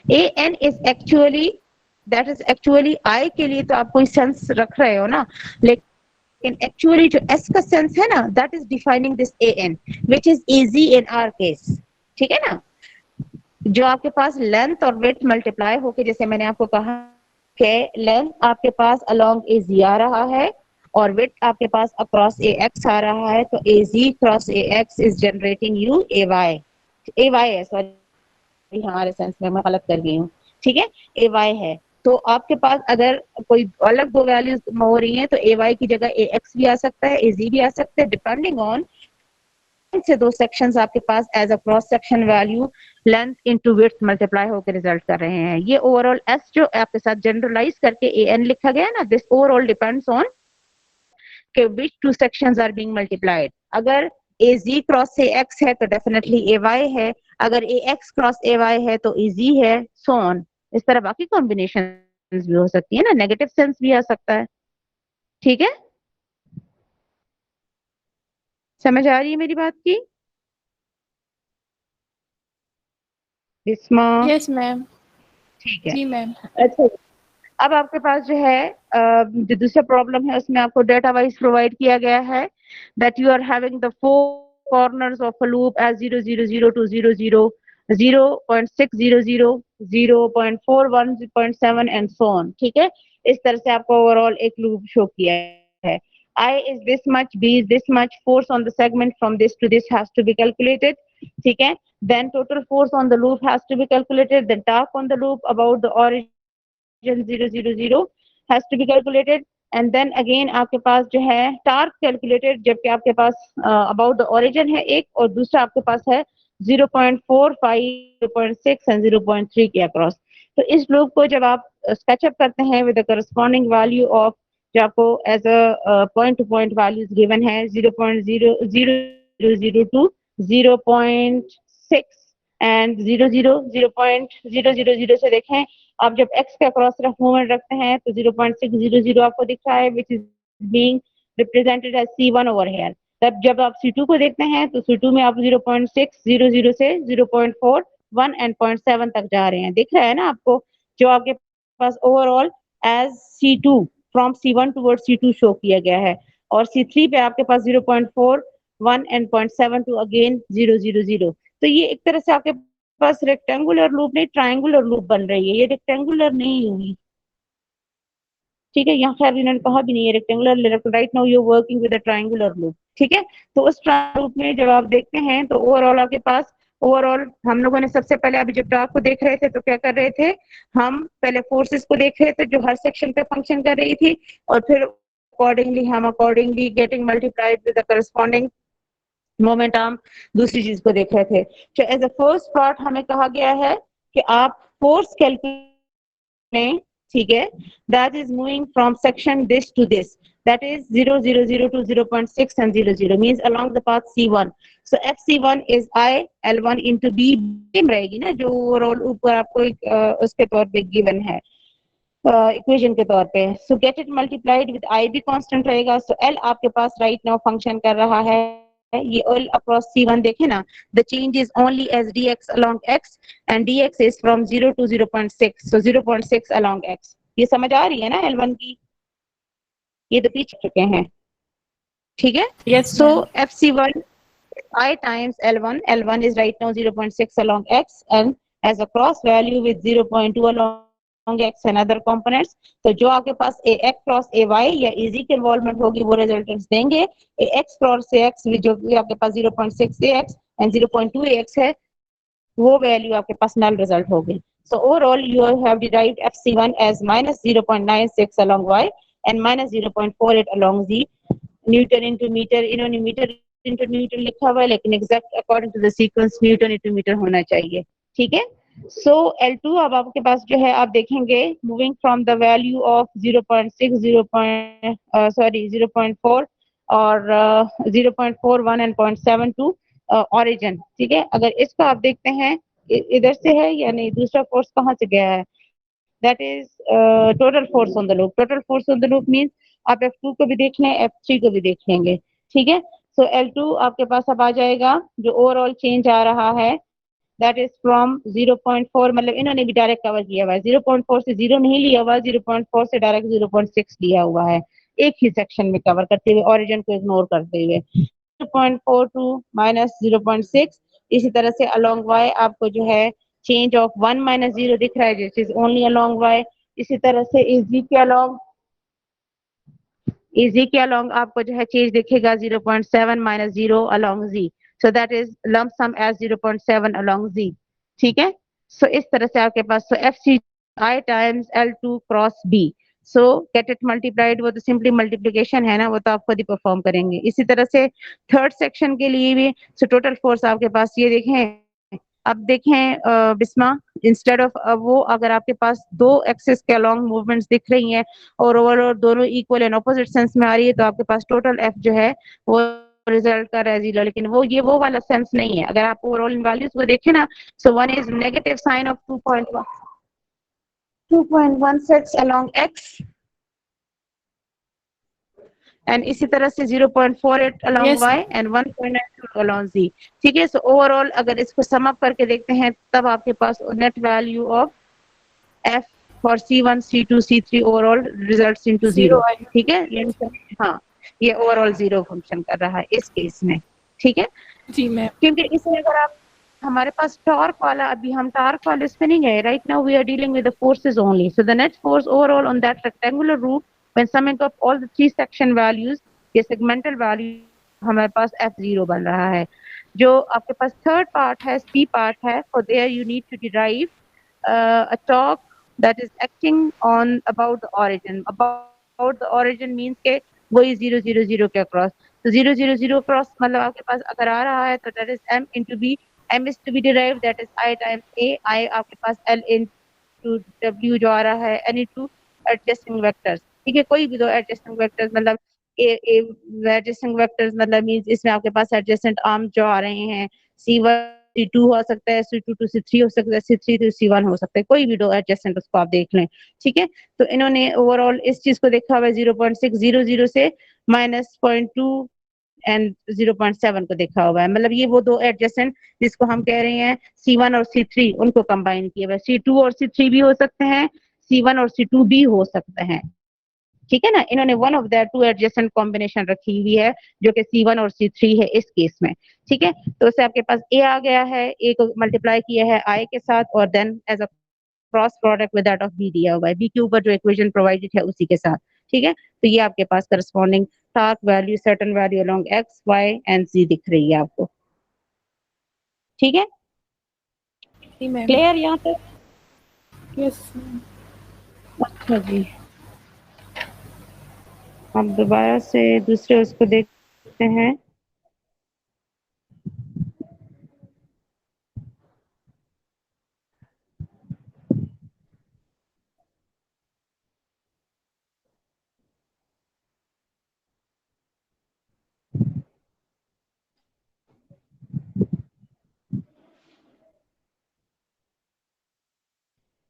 AN is actually, that is actually I के लिए तो आप कोई सेंस रख रहे हो ना, लेकिन एक्चुअली जो S का सेंस है ना, that is defining this AN which is easy in our case, ठीक है ना। जो आपके पास लेंथ और विड्थ मल्टीप्लाई होके, जैसे मैंने आपको कहा कि लेंथ आपके पास अलोंग AZ आ रहा है और विड्थ आपके पास अक्रॉस AX आ रहा है, तो AZ cross AX is generating you AY है, सॉरी हमारे सेंस में मैं गलत कर गई हूँ, ठीक है, AY है। तो आपके पास अगर कोई अलग दो वैल्यूज हो रही हैं तो AY की जगह AX भी आ सकता है, AZ भी आ सकता है, डिपेंडिंग ऑन से दो सेक्शंस आपके पास as a cross section value length into width multiply होकर रिजल्ट कर रहे हैं। ये ओवरऑल एस जो आपके साथ जनरलाइज करके AN लिखा गया ना, दिस ओवरऑल डिपेंड्स ऑन के which two sections are being multiplied. अगर AZ क्रॉस AX है तो डेफिनेटली AY है, अगर AX क्रॉस AY है तो AZ है, सो ऑन। इस तरह बाकी कॉम्बिनेशन भी हो सकती है ना, नेगेटिव सेंस भी आ सकता है, ठीक है। समझ आ रही है मेरी बात की बिस्मा? Yes ma'am. ठीक है, जी मैम। अच्छा। अब आपके पास जो है जो दूसरा प्रॉब्लम है उसमें आपको डेटा वाइज प्रोवाइड किया गया है that you are having the 4 corners of a loop as 0 0 0 to 0 0 0.600 0.41.7 and so on, ठीक है। इस तरह से आपको ओवरऑल एक लूप शो किया है। I is this much, B is this much, force on the segment from this to this has to be calculated, ठीक है। Then total force on the loop has to be calculated, then torque on the loop about the origin 000 has to be calculated, and then again आपके पास जो है torque calculated, जबकि आपके पास about the origin है एक और दूसरा आपके पास है 0.45, 0.6 एंड 0.3 के अक्रॉस। तो इस लूप को जब आप स्केचअप करते हैं with the corresponding value of, जो आपको as a point to point values given है 0.000 टू 0.6 एंड 0.000 से देखें, आप जब x के अक्रॉस तरफ मूवमेंट रखते हैं तो 0.600 आपको दिख रहा है which is being represented as C1 over here. तब जब आप C2 को देखते हैं तो C2 में आप 0.600 से 0.41 एंड 0.7 तक जा रहे हैं, दिख रहा है ना आपको, जो आपके पास overall as C2 from C1 toward C2 show किया गया है। और C3 पे आपके पास 0.41 एंड 0.72 अगेन 000। तो ये एक तरह से आपके पास रेक्टेंगुलर लूप नहीं ट्रायंगुलर लूप बन रही है, ये रेक्टेंगुलर नहीं हुई, ठीक है। यहाँ खैर इन्होंने कहा भी नहीं है rectangular, right now you working with a triangular loop, ठीक है। तो उस लूप में जब आप देखते हैं तो ओवरऑल आपके पास, ओवरऑल हम लोगों ने सबसे पहले अभी जब ग्राफ को देख रहे थे तो क्या कर रहे थे, हम पहले फोर्सेस को देख रहे थे जो हर सेक्शन पे फंक्शन कर रही थी, और फिर accordingly getting multiplied with the corresponding moment arm दूसरी चीज को देख रहे थे। तो एज अ फर्स्ट पार्ट हमें कहा गया है कि आप फोर्स कैलकुलेट, ठीक है, that is moving from section this to this, that is 0 to 0.6 and 0 means along the path C1. So FC1 is I L1 into B रहेगी ना, जो ओवरऑल ऊपर आपको एक उसके तौर पे गिवन है इक्वेशन के तौर पे। सो get it multiplied with I भी कांस्टेंट रहेगा, सो L आपके पास राइट नाउ फंक्शन कर रहा है, ये L across C1 देखे ना, the change is only as dx along x and dx is from 0 to 0.6, so 0.6 along x। ये समझ आ रही है ना L1 की, ये तो पीछे चुके हैं, ठीक है। Yes so ma'am. FC1 I times L1 is right now 0.6 along x and as a cross value with 0.2 along x and other components। तो जो आपके पास AX क्रॉस AY या EZ की इन्वॉल्वमेंट होगी वो रिजल्टेंट्स देंगे। AX क्रॉस AX जो आपके पास 0.6 AX and 0.2 AX है, वो वैल्यू आपके पास नल रिजल्ट होगी. So overall you have derived FC1 as minus 0.96 along Y and minus 0.48 along Z. Newton into metre, इन्होंने मीटर इंटू न्यूटन लिखा हुआ है, लेकिन exact according to the sequence newton into metre होना चाहिए. ठीक है. सो L2 अब आपके पास जो है आप देखेंगे moving from the value of 0.6 0.4 और 0.41 एंड 0.72 ऑरिजिन. ठीक है. अगर इसको आप देखते हैं इधर से है या नहीं, दूसरा फोर्स कहाँ से गया है, that is total force on the loop. Total force on the loop means आप F2 को भी देख लें, F3 को भी देख लेंगे. ठीक है. सो L2 आपके पास अब आ जाएगा, जो ओवरऑल चेंज आ रहा है दैट इज फ्रॉम 0.4, मतलब इन्होंने भी डायरेक्ट कवर किया हुआ है. 0.4 से 0 नहीं लिया हुआ, 0.4 से डायरेक्ट 0.6 लिया हुआ है, एक ही सेक्शन में कवर करते हुए, ओरिजिन को इग्नोर करते हुए. 0.42 माइनस 0.6. इसी तरह से अलोंग Y आपको जो है चेंज ऑफ 1 माइनस 0 दिख रहा है, this is only along Y. इसी तरह से इजी के अलोंग आपको जो है चेंज दिखेगा 0.7 minus 0 along Z. So that is lump sum as 0.7 along Z. ठीक है. सो इस तरह से आपके पास FC I times L2 cross B. So get it multiplied, वो तो सिंपली मल्टीप्लिकेशन है ना, वो तो आप खुद ही परफॉर्म करेंगे. इसी तरह से थर्ड सेक्शन के लिए भी सो टोटल फोर्स आपके पास ये देखें. अब देखें बिस्मा, इंस्टेड ऑफ वो अगर आपके पास दो एक्सिस के अलोंग मूवमेंट्स दिख रही हैं और ओवरऑल दोनों इक्वल एंड ऑपोजिट सेंस में आ रही है, तो आपके पास टोटल एफ जो है वो रिजल्ट कर रहा है 0. लेकिन वो वाला सेंस नहीं है. अगर आप ओवरऑल इन वैल्यूज को देखें ना, so one is negative sign of 2.16 along x and इसी तरह से 0.48 along Yes. y and 1.92 along z. ठीक है. सो ओवरऑल अगर इसको सम अप करके देखते हैं, तब आपके पास net value of f for C1 C2 C3 overall results into 0. ठीक है. हाँ, ये ओवरऑल 0 फंक्शन कर रहा है इस केस में. ठीक है. जी मैम. क्योंकि इसमें अगर आप हमारे पास टॉर्क वाला, अभी हम टॉर्क वाले इस पे नहीं गए. Right now we are dealing with the forces only. So the net force overall on that rectangular route when summing up all the three section values, ये सेगमेंटल वैल्यू हमारे पास F0 बन रहा है. जो आपके पास थर्ड पार्ट है, C पार्ट है, for there you need to derive a torque that is acting on about the origin. About the origin means के वही 0 0 0 के अक्रॉस. तो 0 0 0 क्रॉस मतलब आपके पास अगर आ रहा है तो that is m into b. m is to be derived, that is I times a. I आपके पास l into w जो आ रहा है n into adjacent vectors. ठीक है. कोई भी दो adjacent vectors मतलब a adjacent vectors मतलब means इसमें आपके पास adjacent arms जो आ रहे हैं, C1 C2 हो सकता है, C2 to C3 हो सकता है, C3 to C1 हो सकता है, कोई भी दो एडजेसेंट उसको आप देख लें. ठीक है. तो इन्होंने ओवरऑल इस चीज को देखा हुआ है 0.600 से -0.2 एंड 0.7 को देखा हुआ है. मतलब ये वो दो एडजेसेंट जिसको हम कह रहे हैं C1 और C3, उनको कंबाइन किया हुआ है. C2 और C3 भी हो सकते हैं, C1 और C2 भी हो सकते हैं. ठीक है ना. इन्होंने one of the two adjacent combination रखी हुई है जो कि C1 और C3 है इस केस में. ठीक है. तो उससे आपके पास A आ गया है, A को मल्टीप्लाई किया है I के साथ और then as a cross product with that of B दिया हुआ है. B के ऊपर जो इक्वेशन प्रोवाइडेड है उसी के साथ. ठीक है. तो ये आपके पास corresponding torque value, certain value along X, Y and Z दिख रही है आपको. ठीक है. जी मैम. क्लियर यहाँ तक? यस. अच्छा जी. अब दोबारा से दूसरे उसको देखते हैं.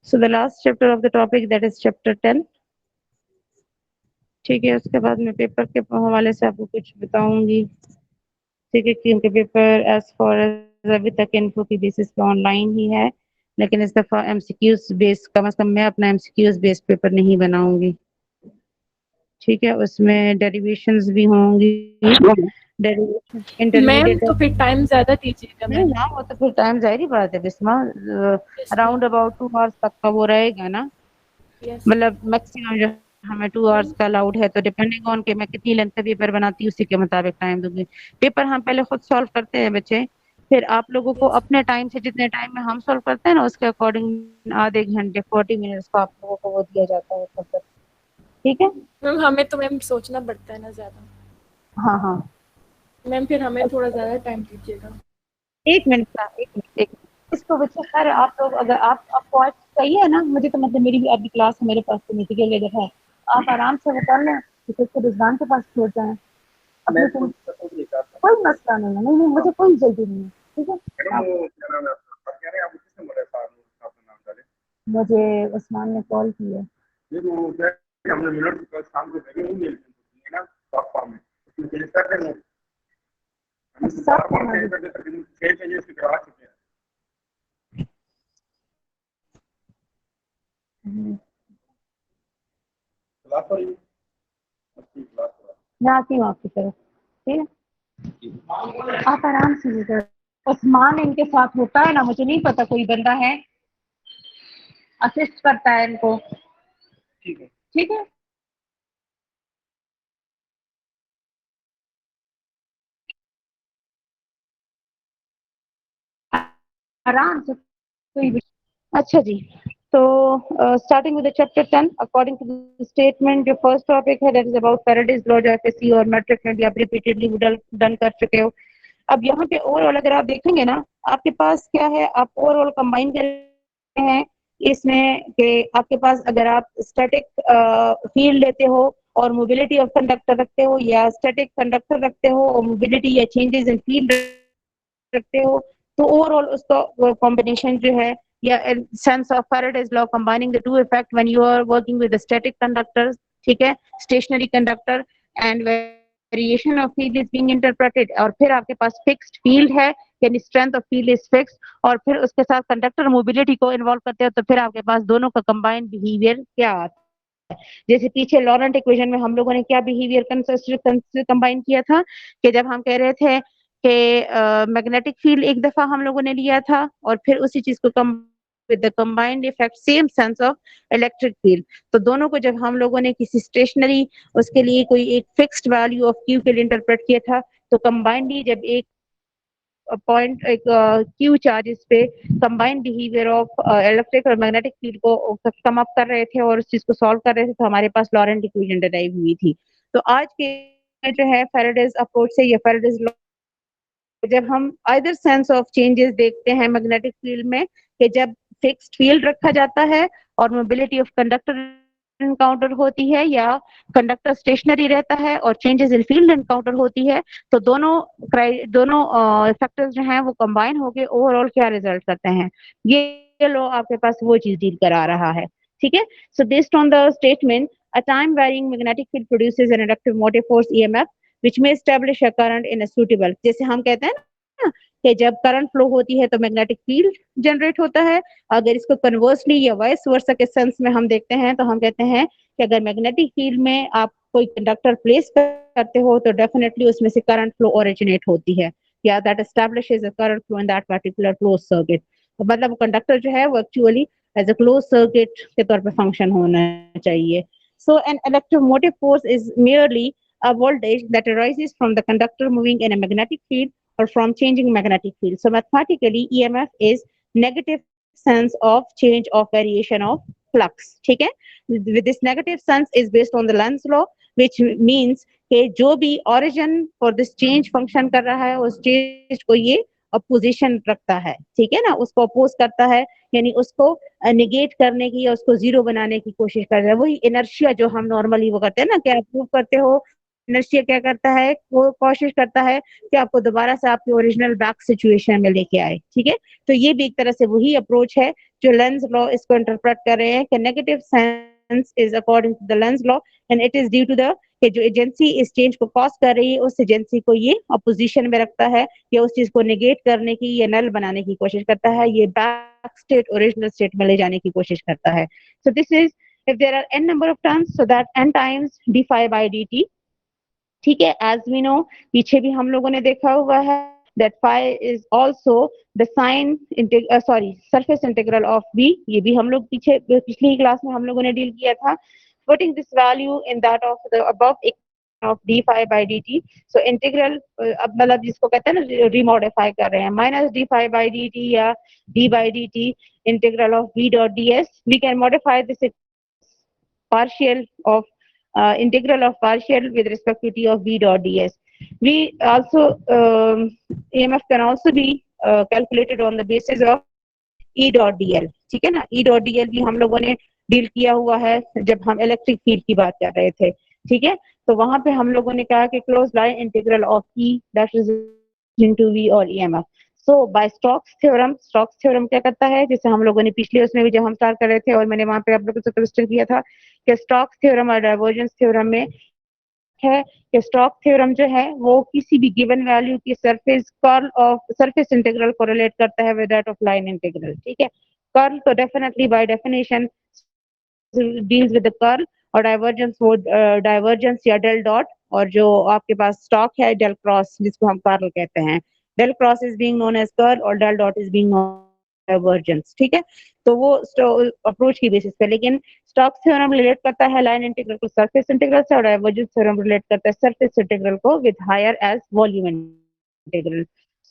So the last chapter of the topic, that is chapter 10. ठीक है. उसके बाद मैं पेपर के हवाले से आपको कुछ बताऊंगी. ठीक है. क्योंकि पेपर एज फॉर एज अभी तक इन्फो की बेसिस पे ऑनलाइन ही है, लेकिन इस दफा एमसीक्यूज बेस का मतलब मैं अपना एमसीक्यूज बेस पेपर नहीं बनाऊंगी. ठीक है. उसमें डेरिवेशंस भी होंगी. Derivation ma'am intermediate. तो फिर टाइम ज्यादा दीजिएगा मैम. ना वो तो फिर टाइम जाहिर ही बात है बिस्मा, अराउंड अबाउट 2 आवर्स तक का वो रहेगा ना. यस. मतलब मैक्सिमम जो हमें 2 आवर्स का अलाउड है, तो डिपेंडिंग ऑन के मैं कितनी लेंथ का पेपर बनाती हूँ उसी के मुताबिक टाइम दूंगी. पेपर हम पहले खुद सॉल्व करते हैं बच्चे, फिर आप लोगों को अपने टाइम से जितने टाइम में हम सॉल्व करते हैं ना उसके अकॉर्डिंग आधे घंटे 40 मिनट्स का आप लोगों को वो दिया जाता है तब तक। ठीक है मैम हमें तो मैम सोचना पड़ता है ना ज़्यादा। हाँ हाँ मैम फिर हमें थोड़ा ज़्यादा टाइम दीजिएगा। 1 मिनट का 1 मिनट इसको बच्चे खैर आप लोग अगर आपको आज चाहिए है ना मुझे तो मतलब मेरी भी अभी क्लास है मेरे पास तो मीटिंग लेकर है आप आराम से वो कर लें तो फिर रिजवान के पास छोड़ जाएं अपने कोई मसला नहीं है नहीं मुझे कोई जल्दी नहीं है ठीक है मुझे उस्मान ने कॉल की है मैं आती हूँ आपकी तरफ ठीक है आप आराम से इधर उस्मान इनके साथ होता है ना मुझे नहीं पता कोई बंदा है असिस्ट करता है इनको ठीक है आराम से कोई भी अच्छा जी तो starting with the chapter 10 according to the statement जो फर्स्ट टॉपिक है that is about Faraday's law जो एफएससी और मैट्रिक में भी आप रिपीटेडली डन कर चुके हो अब यहाँ पे ओवरऑल अगर आप देखेंगे ना आपके पास क्या है आप ओवरऑल कंबाइन कर रहे हैं इसमें कि आपके पास अगर आप स्टैटिक फील्ड लेते हो और मोबिलिटी ऑफ कंडक्टर रखते हो या स्टैटिक कंडक्टर रखते हो और मोबिलिटी या चेंजेस इन फील्ड रखते हो तो ओवरऑल उसका कॉम्बिनेशन जो है या sense of Faraday's law combining the two effect when you are working with the static conductors ठीक है stationery conductor and variation of field is being interpreted और फिर आपके पास फिक्स्ड फील्ड है यानी strength of field is fixed और फिर उसके साथ कंडक्टर मोबिलिटी को इन्वॉल्व करते हो तो फिर आपके पास दोनों का कंबाइंड बिहेवियर क्या आता है जैसे पीछे लॉरेंट इक्वेशन में हम लोगों ने क्या बिहेवियर कंबाइन किया था कि जब हम कह रहे थे कि मैग्नेटिक फील्ड एक दफा हम लोगों ने लिया था और फिर उसी चीज को come with the combined effect same sense of electric field तो दोनों को जब हम लोगों ने किसी स्टेशनरी उसके लिए कोई एक फिक्स्ड वैल्यू ऑफ क्यू के लिए इंटरप्रेट किया था तो कंबाइंडली जब एक पॉइंट एक क्यू चार्जेस पे कंबाइंड बिहेवियर ऑफ इलेक्ट्रिक और मैग्नेटिक फील्ड को कम अप कर रहे थे और उस चीज को सॉल्व कर रहे थे तो हमारे पास लॉरेंट इक्वेशन डिराइव हुई थी तो आज के जो है फेराडेज अप्रोच से या फेराडेज लॉ जब हम आइदर सेंस ऑफ चेंजेस देखते हैं मैग्नेटिक फील्ड में कि जब फिक्स्ड फील्ड रखा जाता है और मोबिलिटी ऑफ कंडक्टर इनकाउंटर होती है या कंडक्टर स्टेशनरी रहता है और चेंजेस इन फील्ड इनकाउंटर होती है तो दोनों फैक्टर्स जो हैं वो कंबाइन होके ओवरऑल क्या रिजल्ट करते हैं ये लो आपके पास वो चीज डील करा रहा है ठीक है so based on the statement a time varying magnetic field produces an inductive motive force EMF which may establish a current in a suitable जैसे हम कहते हैं ना कि जब करंट फ्लो होती है तो मैग्नेटिक फील्ड जनरेट होता है अगर इसको कन्वर्सली या वाइस वर्सा के सेंस में हम देखते हैं तो हम कहते हैं कि अगर मैग्नेटिक फील्ड में आप कोई कंडक्टर प्लेस करते हो तो डेफिनेटली उसमें से करंट फ्लो ओरिजिनेट होती है या that establishes a current flow in that particular close circuit तो मतलब कंडक्टर जो है वो actually as a close circuit के तौर पे फंक्शन होना चाहिए So an electromotive force is merely a voltage that arises from the conductor moving in a magnetic field or from changing magnetic field. So mathematically, EMF is negative sense of change of variation of flux. ठीक है? With this negative sense is based on the Lenz's law, which means कि जो भी origin for this change function कर रहा है उस change को ये अपोजिशन रखता है ठीक है ना उसको अपोज करता है यानी उसको निगेट करने की या उसको जीरो बनाने की कोशिश कर रहा है वही इनर्शिया जो हम नॉर्मली वो करते हैं ना क्या प्रूव करते हो इनर्शिया क्या करता है वो कोशिश करता है कि आपको दोबारा से आपके ओरिजिनल बैक सिचुएशन में लेके आए ठीक है तो ये भी एक तरह से वही अप्रोच है जो लेंस लॉ इसको इंटरप्रेट कर रहे हैं कि negative sense is according to the Lenz law and it is due to the कि जो एजेंसी इस चेंज को कॉज कर रही है उस एजेंसी को ये अपोजिशन में रखता है या उस चीज को नेगेट करने की या नल बनाने की कोशिश करता है ये बैक स्टेट ओरिजिनल स्टेट में ले जाने की कोशिश करता है so this is if there are n number of terms so that n times d phi by dt ठीक है एज वी नो पीछे भी हम लोगों ने देखा हुआ है that phi is also the sine surface integral of v ये भी हम लोग पिछली क्लास में हम लोगों ने डील किया था putting this value in that of the above of d phi by dt. So integral अब मतलब जिसको कहते हैं ना रिमॉडिफाई कर रहे हैं minus d phi by dt या d by dt integral of v dot ds. We can modify this partial of integral of partial with respect to t of v dot ds. We also EMF can also be calculated on the basis of E dot dl. ठीक है ना, E dot dl भी हम लोगों ने deal किया हुआ है जब हम इलेक्ट्रिक फील्ड की बात कर रहे थे. ठीक है, तो वहां पे हम लोगों ने कहा कि close line integral of E that is into V और EMF. सो बाय स्टोक्स थ्योरम क्या करता है, जैसे हम लोगों ने पिछले उसमें भी जब हम स्टार्ट कर रहे थे और मैंने वहां पे आप लोगों से क्वेश्चन किया था कि स्टोक्स थ्योरम और डाइवर्जेंस थ्योरम में है कि स्टोक्स थ्योरम जो है वो किसी भी गिवन वैल्यू की surface curl of surface integral को रिलेट करता है with that of line integral. ठीक है, कर्ल तो definitely by definition deals with the curl और डाइवर्जेंस वो डाइवर्जेंस या डेल डॉट और जो आपके पास स्टॉक है डेल क्रॉस जिसको हम कर्ल कहते हैं. Del cross is being known as curl और del dot is being known divergence. ठीक है, तो वो अप्रोच की बेसिस पे, लेकिन स्टोक्स थ्योरम रिलेट करता है लाइन इंटीग्रल को सरफेस इंटीग्रल से और डाइवर्जेंस थ्योरम रिलेट करता है सरफेस इंटीग्रल को with higher as volume integral.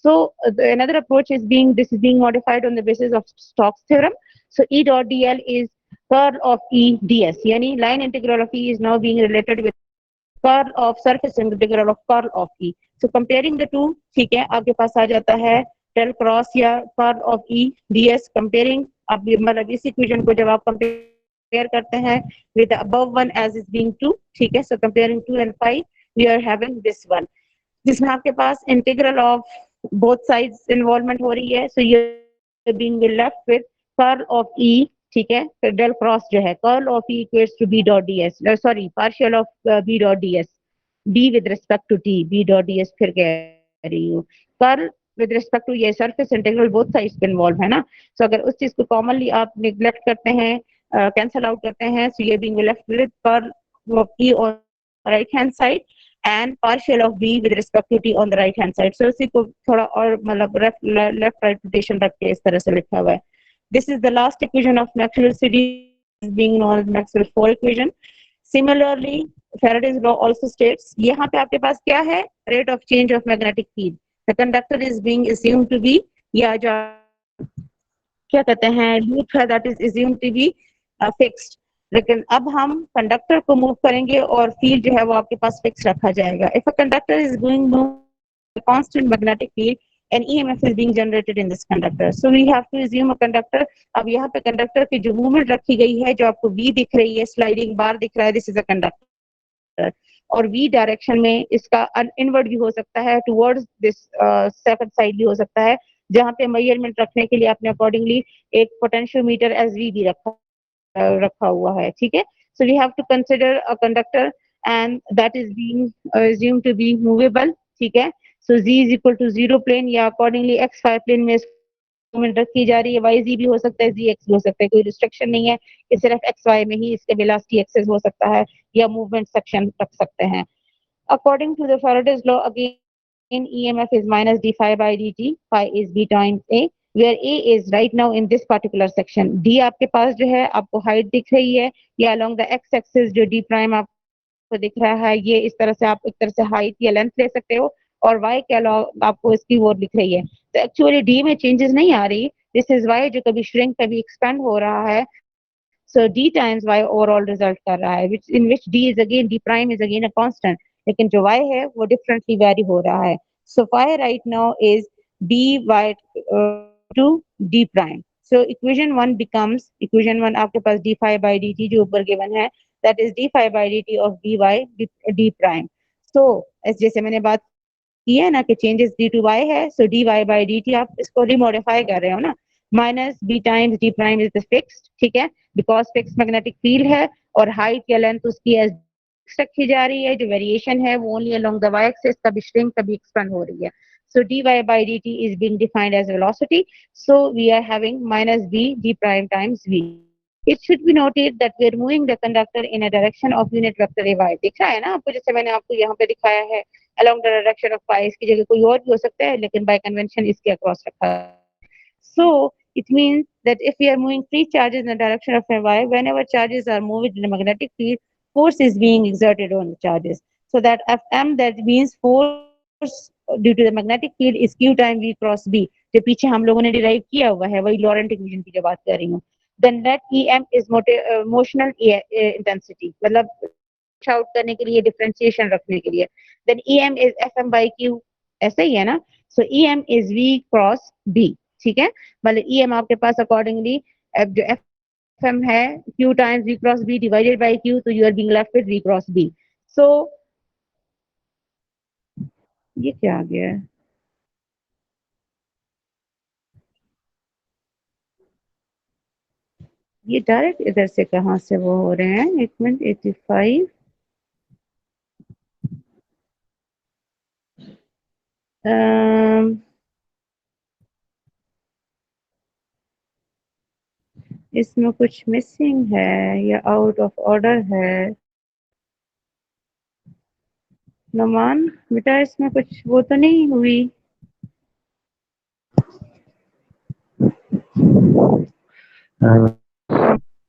So another approach is being modified on the basis of Stokes theorem. So E dot dl is curl of E ds. Yani line integral of E is now being related with curl of surface integral of curl of E. So comparing the two, ठीक है, आपके पास आ जाता है del cross या curl of E ds. Comparing अब मतलब इस equation को जब आप कंपेयर करते हैं with the above one as is being 2, ठीक है, so comparing 2 and 5 we are having this one जिसमें आपके पास integral of both sides involvement हो रही है. सो ये being left with curl of E. ठीक है, फिर डेल क्रॉस जो है curl of E equals to B dot ds, sorry partial of B dot ds, B with respect to T, B dot ds फिर कह रही हूँ कर्ल विद रिस्पेक्ट टू ये सरफेस इंटीग्रल बोथ साइड्स पे involve है ना. सो अगर उस चीज को कॉमनली आप निग्लेक्ट करते हैं कैंसिल आउट करते हैं, सो ये being left with curl of E on right hand side and partial of B with respect to T on the right hand side. So इसी को थोड़ा और मतलब left right rotation रख के इस तरह से लिखा हुआ है. This is the last equation of Maxwell's series being known as Maxwell's 4 equation. Similarly, Faraday's law also states यहाँ पे आपके पास क्या है, rate of change of magnetic field. The conductor is being assumed to be या जो क्या कहते हैं loop है that is assumed to be fixed. लेकिन अब हम कंडक्टर को मूव करेंगे और फील्ड जो है वो आपके पास फिक्स रखा जाएगा. If a conductor is going move constant magnetic field and EMF is being generated in this conductor, so we have to assume a conductor. अब यहाँ पे कंडक्टर की जो मूवमेंट रखी गई है जो आपको V दिख रही है, स्लाइडिंग बार दिख रहा है, दिस इज अ कंडक्टर. और V डायरेक्शन में इसका इनवर्ड भी हो सकता है, टुवर्ड्स दिस सेकंड साइड भी हो सकता है, जहाँ पे मेजरमेंट रखने के लिए आपने अकॉर्डिंगली एक पोटेंशियोमीटर एज V भी रखा हुआ है. ठीक है, so we have to consider a conductor and that is being assumed to be movable. ठीक है, so Z is equal to 0 plane या accordingly XY plane में मूवमेंट रखी जा रही है. YZ भी हो सकता है, ZX भी हो सकता है, कोई रिस्ट्रिक्शन नहीं है कि सिर्फ XY में ही इसके वेलोसिटी एक्सेस हो सकता है या मूवमेंट सेक्शन रख सकते हैं. According to the Faraday's law, again EMF is minus d phi by dt, phi is B times A, where A is right now in this particular section. D आपके पास जो है आपको हाइट दिख रही है या along the x axis जो D prime आपको दिख रहा है, ये इस तरह से आप एक तरह से हाइट या लेंथ ले सकते हो और y के अलावा आपको इसकी वो दिख रही है. तो एक्चुअली D में चेंजेस नहीं आ रही, दिस इज y जो कभी श्रिंक कभी एक्सपेंड हो रहा है. So D times y overall result कर रहा है, which in which D is again D prime is again a constant, लेकिन जो y है वो differently vary हो रहा है. So phi right now is dy to D prime. So equation 1 becomes equation 1 आपके पास d phi by dt जो ऊपर given है, that is d phi by dt of dy d prime. So जैसे मैंने बात की है ना कि changes d to y है, so dy by dt आप इसको remodify कर रहे हो ना, minus b times d prime is the fixed. ठीक है, because fixed magnetic field है और height या length उसकी as रखी जा रही है, जो वेरिएशन है वो only along the y axis, कभी shrink कभी expand हो रही है. So dy by dt is being defined as velocity. So we are having minus b d prime times v. It should be noted that we are moving the conductor in a direction of unit vector ay. दिख रहा है ना आपको, जैसे मैंने आपको यहाँ पे दिखाया है along the direction of phi, इसकी जगह कोई और भी हो सकता है लेकिन by convention इसके across रखा है. So it means that if we are moving free charges in the direction of y, whenever charges are moved in a magnetic field, force is being exerted on the charges. so that Fm, that means force due to the magnetic field is Q time V cross B, जो पीछे हम लोगों ने derive किया हुआ है, वही Laurent equation की जो बात कर रही हूँ. Then net EM is motional intensity, मतलब आउट करने के लिए, डिफरेंशिएशन रखने के लिए. Then EM is FM by Q, ऐसा ही है ना. So EM is V cross B, ठीक है. मतलब EM आपके पास अकॉर्डिंगली जो FM है Q times V cross B divided by Q, तो you are being left with V cross B. So ये क्या आ गया है? ये डायरेक्ट इधर से कहाँ से वो हो रहे हैं? 1 मिनट. 85 इसमें कुछ मिसिंग है या आउट ऑफ ऑर्डर है? नुमान बेटा इसमें कुछ वो तो नहीं हुई?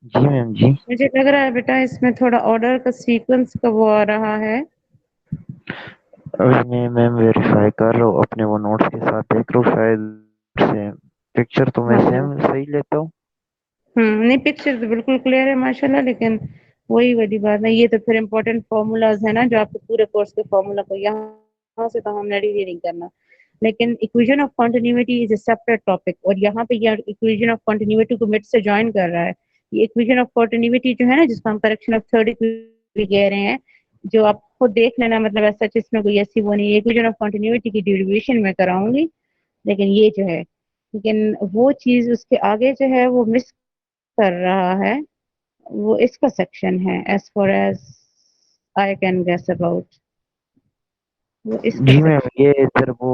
जी मैम जी. मुझे लग रहा है बेटा इसमें थोड़ा ऑर्डर का सीक्वेंस का वो आ रहा है. अभी मैं मैम वेरीफाई कर रहा हूँ अपने वो नोट्स के साथ, देख रहा हूँ शायद से पिक्चर तो मैं हाँ. सेम सही लेता हूँ. नहीं पिक्चर तो बिल्कुल क्लियर है माशाल्लाह, लेकिन वही वाली बात है, ये तो फिर इम्पोर्टेंट फॉर्मूलाज है ना जो आपके पूरे कोर्स के फॉर्मूला को यहाँ से तो हमने रीड नहीं करना. लेकिन equation of continuity is a separate topic, और यहाँ पे ये इक्वेशन ऑफ कॉन्टिन्यूटी को मिड से ज्वाइन कर रहा है. ये इक्वेशन ऑफ कॉन्टिन्यूटी जो है ना, जिसको हम करेक्शन ऑफ थर्ड इक्वेशन कह रहे हैं, जो आप खुद देख लेना, मतलब ऐसा इसमें कोई ऐसी वो नहीं है. इक्वेशन ऑफ कॉन्टिन्यूटी की डेरिवेशन में कराऊंगी, लेकिन ये जो है, लेकिन वो चीज उसके आगे जो है वो मिस कर रहा है, वो इसका सेक्शन है as far as I can guess about, वो इसका जी मैम सेक्शन. ये इधर वो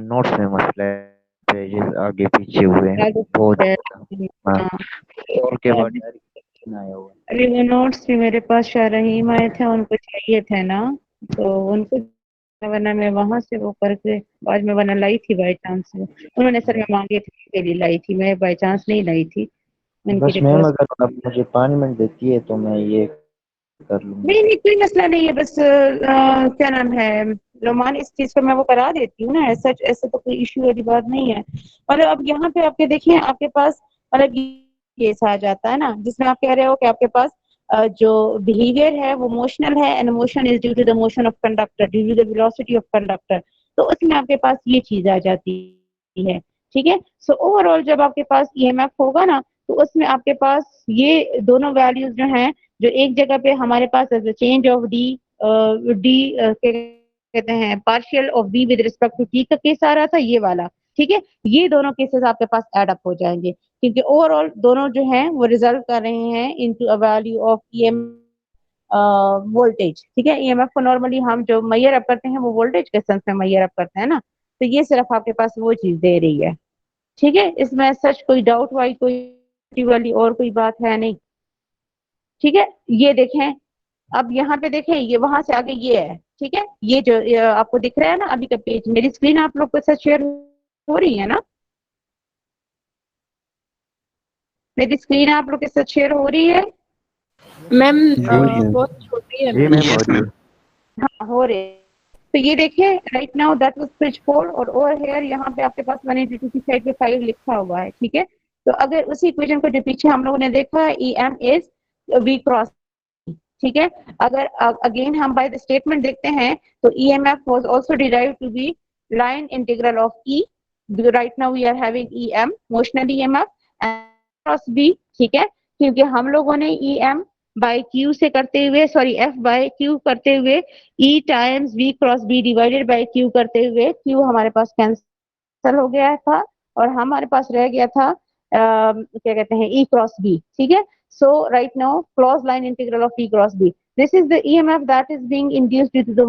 नोट्स में मसला है, पेजेस आगे पीछे हुए हैं बहुत ज़्यादा. हाँ, और के बाद डायरेक्ट आया हुआ है. अरे वो नोट्स भी मेरे पास शारहीम आए थे, उनको चाहिए थे ना, तो उनको, वरना मैं वहां से वो करके आज मैं वरना लाई थी बाई चांस से. उन्होंने सर मैं मांगे थे इसके लिए लाई थी, मैं बाई चांस नहीं लाई थी उनकी बस मैम रिक्वेस्ट. अगर आप मुझे 5 मिनट देती है तो मैं ये कर लूँगा. नहीं नहीं कोई मसला नहीं है, बस क्या नाम है रोमान, इस चीज को मैं वो करा देती हूँ ना, ऐसा ऐसे तो कोई इश्यू वाली बात नहीं है. और अब यहाँ पे आपके देखिए आपके पास मतलब केस आ जाता है ना, जिसमें आप कह रहे हो कि आपके पास जो बिहेवियर है वो मोशनल है, and motion is due to the motion of conductor, due to the velocity of conductor. तो उसमें आपके पास ये चीज आ जाती है, ठीक है. सो ओवरऑल जब आपके पास ईएमएफ होगा ना, तो उसमें आपके पास ये दोनों वैल्यूज जो हैं, जो एक जगह पे हमारे पास चेंज ऑफ डी डी कहते हैं partial of B with respect to T का केस आ रहा था, ये वाला, ठीक है. ये दोनों केसेस आपके पास एड अप हो जाएंगे, क्योंकि ओवरऑल दोनों जो हैं वो रिजल्ट कर रहे हैं into a value of EM voltage, ठीक है. ईएमएफ को नॉर्मली हम जो मेजर अप करते हैं वो वोल्टेज के सेंस में मेजर अप करते हैं ना, तो ये सिर्फ आपके पास वो चीज दे रही है, ठीक है. इसमें सच कोई डाउट वाली कोई वाली और कोई बात है नहीं, ठीक है. ये देखें, अब यहाँ पे देखें, ये वहां से आगे ये है, ठीक है. ये आपको दिख रहा है ना अभी का पेज, मेरी स्क्रीन आप लोग के साथ शेयर हो रही है ना, मेरी स्क्रीन आप लोग के साथ शेयर हो रही है? मैम जी बहुत छोटी है जी मैम. मैम हो रही है. हाँ हो रही है. तो ये देखिए right now that was switch 4, और ओवर हियर यहाँ पे आपके पास 182 की साइड पे 5 लिखा हुआ है, ठीक है. तो अगर उसी इक्वेशन को जो पीछे हम लोगों ने देखा है, E M is V cross, ठीक है. अगर अगेन हम बाय द स्टेटमेंट देखते हैं, तो EMF was also derived to be line integral of E, right now we are having EM motional EMF and cross B, ठीक है. क्योंकि हम लोगों ने ईएम बाय क्यू से करते हुए, सॉरी एफ बाय क्यू करते हुए, E times V cross B divided by Q करते हुए, क्यू हमारे पास कैंसिल हो गया था और हमारे पास रह गया था क्या कहते हैं ई क्रॉस बी, ठीक है. So right now closed line integral of E cross B. This is the EMF that is being induced due to the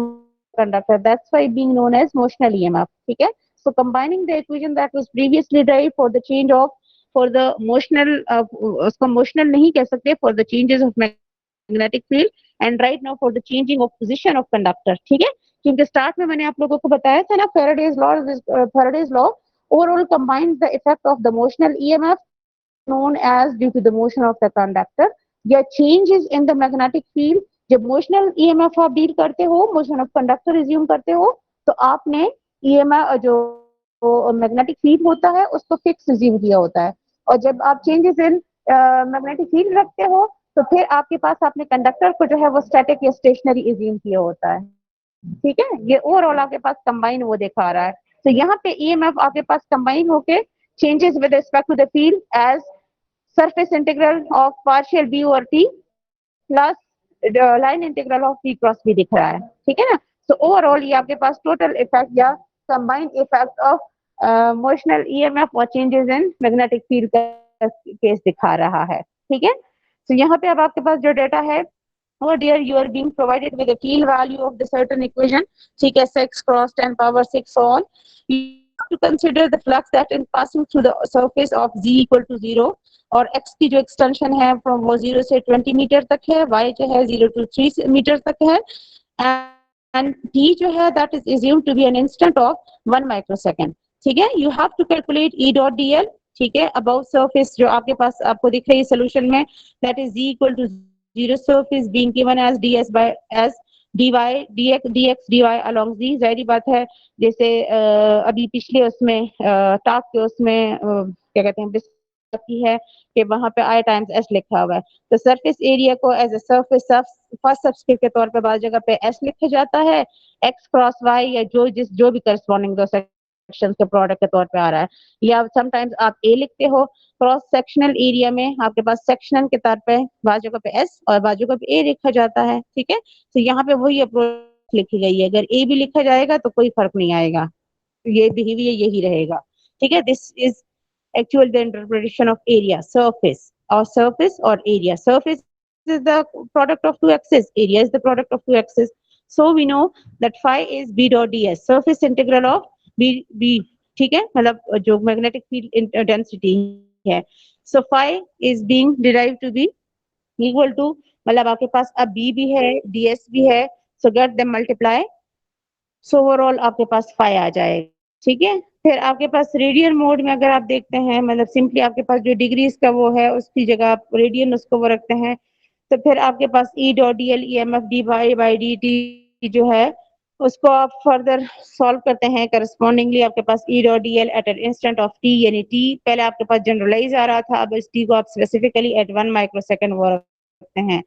conductor. That's why being known as motional EMF. ठीक है. So combining the equation that was previously derived for the change of for the motional उसको motional नहीं कह सकते, for the changes of magnetic field, and right now for the changing of position of conductor. ठीक है. क्योंकि start में मैंने आप लोगों को बताया था ना Faraday's law overall combines the effect of the motional EMF known as due to the motion of the conductor, या changes in the magnetic field जब मोशनल ईएमएफ आप डील करते हो, मोशन ऑफ कंडक्टर रिज्यूम करते हो, तो आपने EMF जो मैग्नेटिक फील्ड होता है उसको फिक्स रिज्यूम किया होता है, और जब आप चेंजेस इन मैग्नेटिक फील्ड रखते हो तो फिर आपके पास आपने कंडक्टर को जो है वो स्टैटिक या स्टेशनरी रिज्यूम किया होता है। ठीक है, ये ओवरऑल आपके पास कंबाइन वो दिखा रहा है। तो यहाँ पे ईएमएफ आपके पास कंबाइन होके changes with respect to the field as surface integral of partial B over T plus line integral of P cross B दिख रहा है। ठीक है ना, तो ओवरऑल ये आपके पास टोटल इफेक्ट या combined effect of motional EMF और चेंजेस इन मैग्नेटिक फील्ड का केस दिखा रहा है। ठीक है, तो यहाँ पे अब आपके पास जो डेटा है, oh dear, you are being provided with a field value of the certain equation, ठीक है, 6 cross 10 power 6 so on. You have to consider the flux that is passing through the surface of z equal to 0, और x की जो extension है from वो 0 से 20 metre तक है, y जो है 0 to 3 मीटर तक है, एंड t जो है that is assumed to be an instant of 1 microsecond. ठीक है, you have to calculate E dot dl, ठीक है, above surface जो आपके पास आपको दिख रही है सोल्यूशन में, that is z equal to 0 surface being given as ds by as dy dx dy along z. जाहिर बात है, जैसे अभी पिछले उसमें टास्क के उसमें क्या कहते हैं की है कि वहां पे i टाइम्स s लिखा हुआ है, तो सरफेस एरिया को as a surface first subscript के तौर पे बाद जगह पे s लिखा जाता है, x क्रॉस y या जो भी करस्पॉन्डिंग दो सेक्शंस के प्रोडक्ट के तौर पे आ रहा है, या समटाइम्स आप a लिखते हो। क्रॉस सेक्शनल एरिया में आपके पास सेक्शनल के तौर पे बाजू का पे s और बाजू का पे a लिखा जाता है। ठीक है, तो यहाँ पे वही अप्रोच लिखी गई है, अगर a भी लिखा जाएगा तो कोई फर्क नहीं आएगा, ये बिहेवियर यही रहेगा। ठीक है, this is actual the interpretation of area, surface or area. Surface is the product of two axes, area is the product of two axes, so we know that phi is b dot ds, surface integral of b. ठीक है, मतलब जो magnetic field density है, so phi is being derived to be equal to, मतलब आपके पास अब b भी है ds भी है, so get them multiply, so overall आपके पास phi आ जाएगा। ठीक है, फिर आपके पास रेडियल मोड में अगर आप देखते हैं, मतलब सिंपली आपके पास जो डिग्रीज का वो है उसकी जगह आप रेडियन उसको वो रखते हैं, तो फिर आपके पास E dot D L E M F D by D T जो है उसको आप फर्दर सॉल्व करते हैं, करस्पॉन्डिंगली आपके पास E dot D L at an instant of T, यानी टी पहले आपके पास जनरलाइज आ रहा था, अब इस टी को आप स्पेसिफिकली एट 1 माइक्रोसेकंड वो रखते हैं,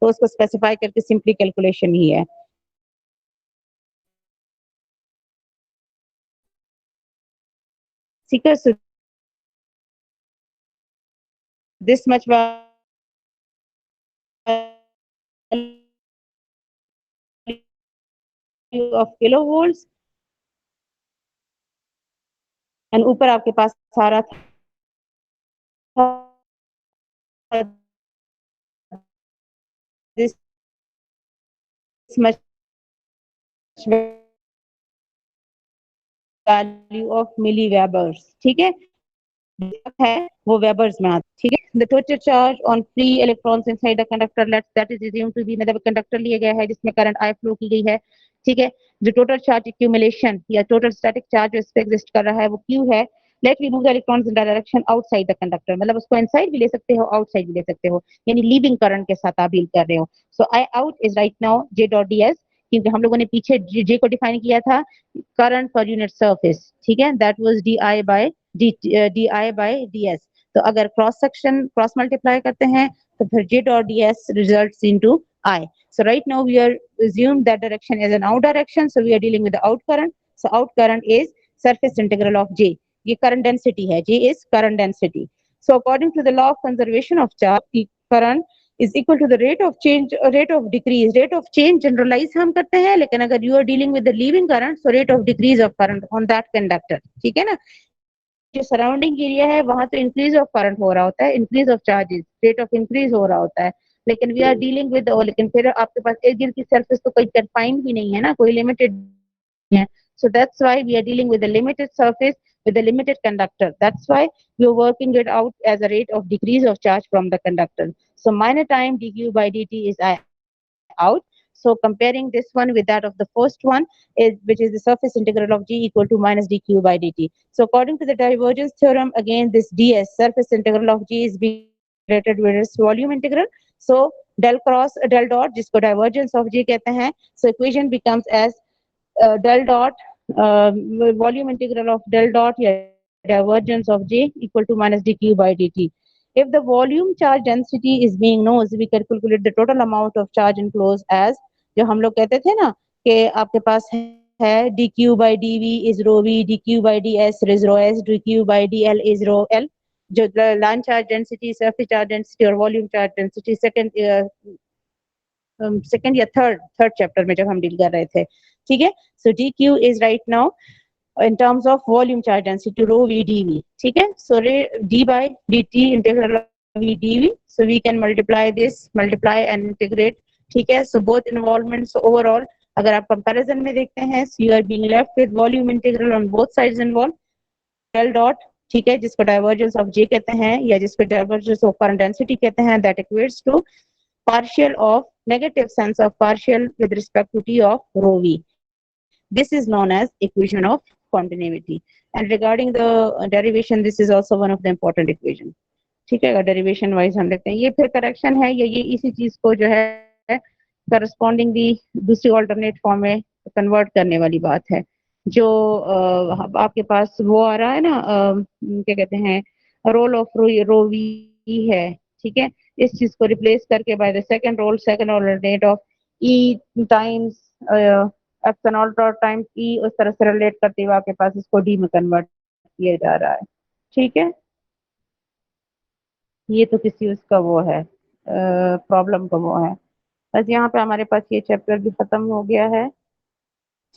तो उसको स्पेसिफाई करके सिंपली कैलकुलेशन ही है। ठीक है, so this much value of kilovolts, and ऊपर आपके पास आ रहा था this much value of milliwebers। ठीक है, है वो वेबर्स में आता। ठीक है, the total charge on free electrons inside the conductor that is assumed to be, मतलब कंडक्टर लिया गया है जिसमें करंट आई फ्लो की गई है। ठीक है, जो टोटल चार्ज एक्यूमुलेशन या टोटल स्टैटिक चार्ज इस पे एग्जिस्ट कर रहा है वो क्यू है। Let remove the electrons in direction outside the conductor, मतलब उसको इनसाइड भी ले सकते हो आउटसाइड भी ले सकते हो, यानी लीविंग करंट के साथ आप डील कर रहे हो। So I out is right now J dot D S, क्योंकि हम लोगों ने पीछे जे को डिफाइन किया था करंट पर यूनिट सरफेस। ठीक है, that was D I by D S. तो अगर क्रॉस सेक्शन क्रॉस मल्टीप्लाई करते हैं तो फिर j dot ds results into I. So right now we are assumed that direction is an out direction, so we are dealing with the out current. So out current is surface integral of J. ये current density है, J is current density. So according to the law of conservation of charge, current is equal to the rate of change, rate of decrease. Rate of change generalize हम करते हैं, लेकिन अगर you are dealing with the leaving current, so rate of decrease of current on that conductor. ठीक है ना, जो surrounding area है वहां तो इंक्रीज ऑफ करंट हो रहा होता है, increase of charges, rate of increase हो रहा होता है, लेकिन वी आर डीलिंग विद, लेकिन फिर आपके पास एरियल की सरफेस तो कोई कन्फाइंड भी नहीं है ना, कोई लिमिटेड है। So that's why we are dealing with a limited surface with a limited conductor. That's why we are working it out as a rate of decrease of charge from the conductor. So minor time dq by dt is I out. So comparing this one with that of the first one, is which is the surface integral of g equal to minus dq by dt. So according to the divergence theorem, again this ds surface integral of g is being related with its volume integral. So del cross del dot जिसको divergence of J कहते हैं, so equation becomes as del dot volume integral of del dot या divergence of J equal to minus dq by dt. If the volume charge density is being known, we can calculate the total amount of charge enclosed as, जो हम लोग कहते थे ना कि आपके पास है dq by dv is rho v, dq by ds is rho s, dq by dl is rho l. जो line charge density, surface charge density और volume charge density सेकंड या थर्ड चैप्टर में जब हम डील कर रहे थे, ठीक है. So D Q is right now in terms of volume charge density rho v dv, ठीक है. So d by dt integral of v dv, so we can multiply and integrate, ठीक है. So both involvements overall अगर आप comparison में देखते हैं, so you are being left with volume integral on both sides involved, del dot, ठीक है, जिसको डाइवर्जेंस ऑफ जे कहते हैं या जिसको डाइवर्जेंस ऑफ करंट डेंसिटी कहते हैं, that equates to partial of negative sense of partial with respect to t of rho v. This is known as equation of continuity. And regarding the derivation, this is also one of the important equation. ठीक है, अगर derivation wise हम देखते हैं, ये फिर correction है या ये इसी चीज को जो है करस्पॉन्डिंगली दूसरी ऑल्टरनेट फॉर्म में कन्वर्ट करने वाली बात है. जो आपके पास वो आ रहा है ना, क्या कहते हैं, रोल ऑफ रो वी है, ठीक है. इस चीज को रिप्लेस करके by the second alternate of E times action alter times E, उस तरह से रिलेट करते हुए आपके पास इसको डी में कन्वर्ट किया जा रहा है, ठीक है. ये तो किसी उसका वो है प्रॉब्लम का वो है. बस यहाँ पे हमारे पास ये चैप्टर भी खत्म हो गया है,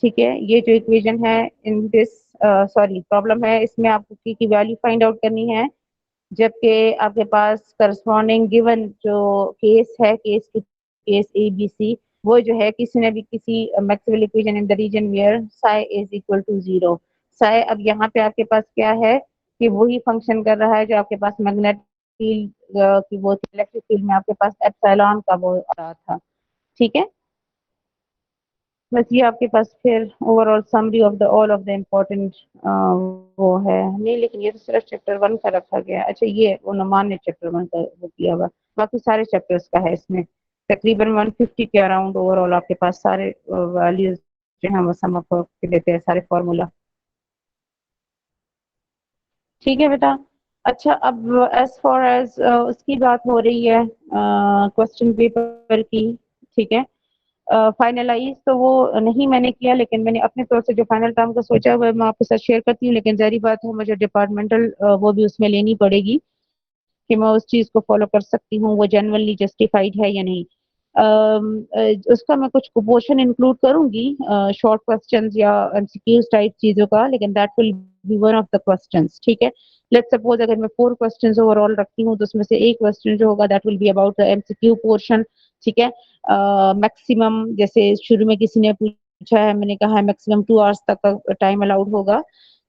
ठीक है. ये जो इक्वेशन है इन दिस प्रॉब्लम है, इसमें आपको की वैल्यू फाइंड आउट करनी है, जबकि आपके पास करस्पॉन्डिंग गिवन जो केस है, case to case A B C, वो जो है किसी ने भी किसी Maxwell equation in the region where psi is equal to 0. Psi अब यहाँ पे आपके पास क्या है कि वही फंक्शन कर रहा है जो आपके पास मैग्नेटिक फील्ड की वो इलेक्ट्रिक फील्ड में आपके पास एप्सिलॉन का वो आ रहा था, ठीक है. बस ये आपके पास फिर overall summary of the all of the important वो है नहीं, लेकिन ये तो सिर्फ चैप्टर 1 का रखा गया. अच्छा, ये वो नुमान ने चैप्टर 1 का वो किया हुआ, बाकी सारे चैप्टर्स का है. इसमें तकरीबन 150 के अराउंड ओवरऑल आपके पास सारे वैल्यूज जो है वो सम अप के देते हैं, सारे फॉर्मूला, ठीक है बेटा. अच्छा, अब एज फॉर एज उसकी बात हो रही है क्वेश्चन पेपर की, ठीक है. फाइनलाइज तो वो नहीं मैंने किया, लेकिन मैंने अपने तौर से जो फाइनल टर्म का सोचा हुआ है मैं आपके साथ शेयर करती हूँ. लेकिन जारी बात है मुझे डिपार्टमेंटल वो भी उसमें लेनी पड़ेगी कि मैं उस चीज को फॉलो कर सकती हूँ, वो जेन्युइनली जस्टिफाइड है या नहीं. उसका मैं कुछ कुपोषण इंक्लूड करूंगी, शॉर्ट क्वेश्चंस या एमसीक्यूज टाइप चीजों का, लेकिन that will be one of the questions, ठीक है. लेट्स सपोज अगर मैं 4 क्वेश्चंस ओवरऑल रखती हूँ तो उसमें से एक क्वेश्चन जो होगा that will be about the MCQ portion, ठीक है. मैक्सिमम जैसे शुरू में किसी ने पूछा है, मैंने कहा है मैक्सिमम 2 आवर्स तक का टाइम अलाउड होगा,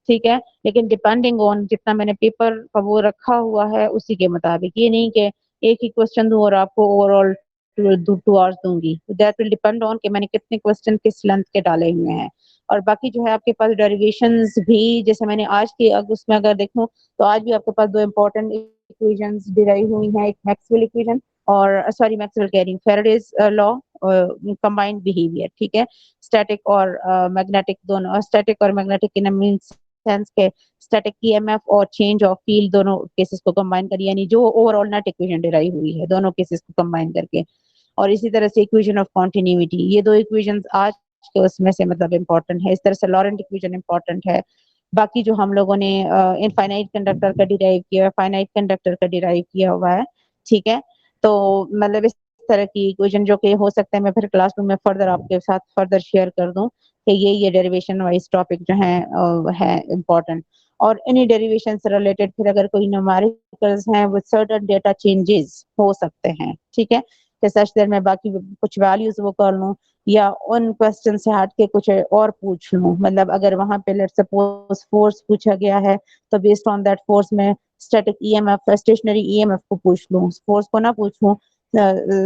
ठीक है. लेकिन डिपेंडिंग ऑन जितना मैंने पेपर का वो रखा हुआ है उसी के मुताबिक, ये नहीं कि एक ही क्वेश्चन दूं और आपको ओवरऑल 2 आवर्स दूंगी. दैट विल डिपेंड ऑन कि मैंने कितने क्वेश्चन किस लेंथ के डाले हुए हैं. और बाकी जो है आपके पास डेरिवेशंस भी, जैसे मैंने आज के उसमें अगर देखूं तो आज भी आपके पास 2 इंपॉर्टेंट इक्वेशंस डिराइव हुई हैं, एक मैक्सवेल इक्वेशन और मैक्सवेल कह रही हूँ, फैराडेज लॉ कंबाइंड बिहेवियर, ठीक है. स्टैटिक और मैग्नेटिक दोनों, स्टैटिक और मैग्नेटिक इन मींस सेंस के स्टैटिक ईएमएफ और चेंज ऑफ फील्ड दोनों केसेस को कंबाइन करिए, यानी जो ओवरऑल नेट इक्वेशन डिराइव हुई है दोनों केसेस को कंबाइन करके. और इसी तरह से इक्वेशन ऑफ कॉन्टिन्यूटी, ये 2 इक्वेशंस आज के उसमें से मतलब इम्पोर्टेंट है. इस तरह से लॉरेंट इक्वेशन इम्पोर्टेंट है. बाकी जो हम लोगों ने इनफाइनाइट कंडक्टर का डिराइव किया है, फाइनाइट कंडक्टर का डिराइव किया हुआ है, ठीक है. तो मतलब इस तरह की इक्वेशन जो कि हो सकता है मैं फिर क्लासरूम में फर्दर आपके साथ फर्दर शेयर कर दूं कि ये डेरिवेशन वाइज टॉपिक जो है इम्पोर्टेंट. और इन्हीं डेरिवेशन से रिलेटेड फिर अगर कोई न्यूमेरिकल्स हैं विद सर्टेन डेटा चेंजेस हो सकते हैं, ठीक है. जैसे सच देर में बाकी कुछ वैल्यूज वो कर लूं या उन क्वेश्चन से हट के कुछ और पूछ लूं. मतलब अगर वहां पे लेट्स सपोज फोर्स पूछा गया है तो बेस्ड ऑन दैट फोर्स में स्टैटिक ईएमएफ, स्टेशनरी ईएमएफ को पूछ लूं, फोर्स को ना पूछूं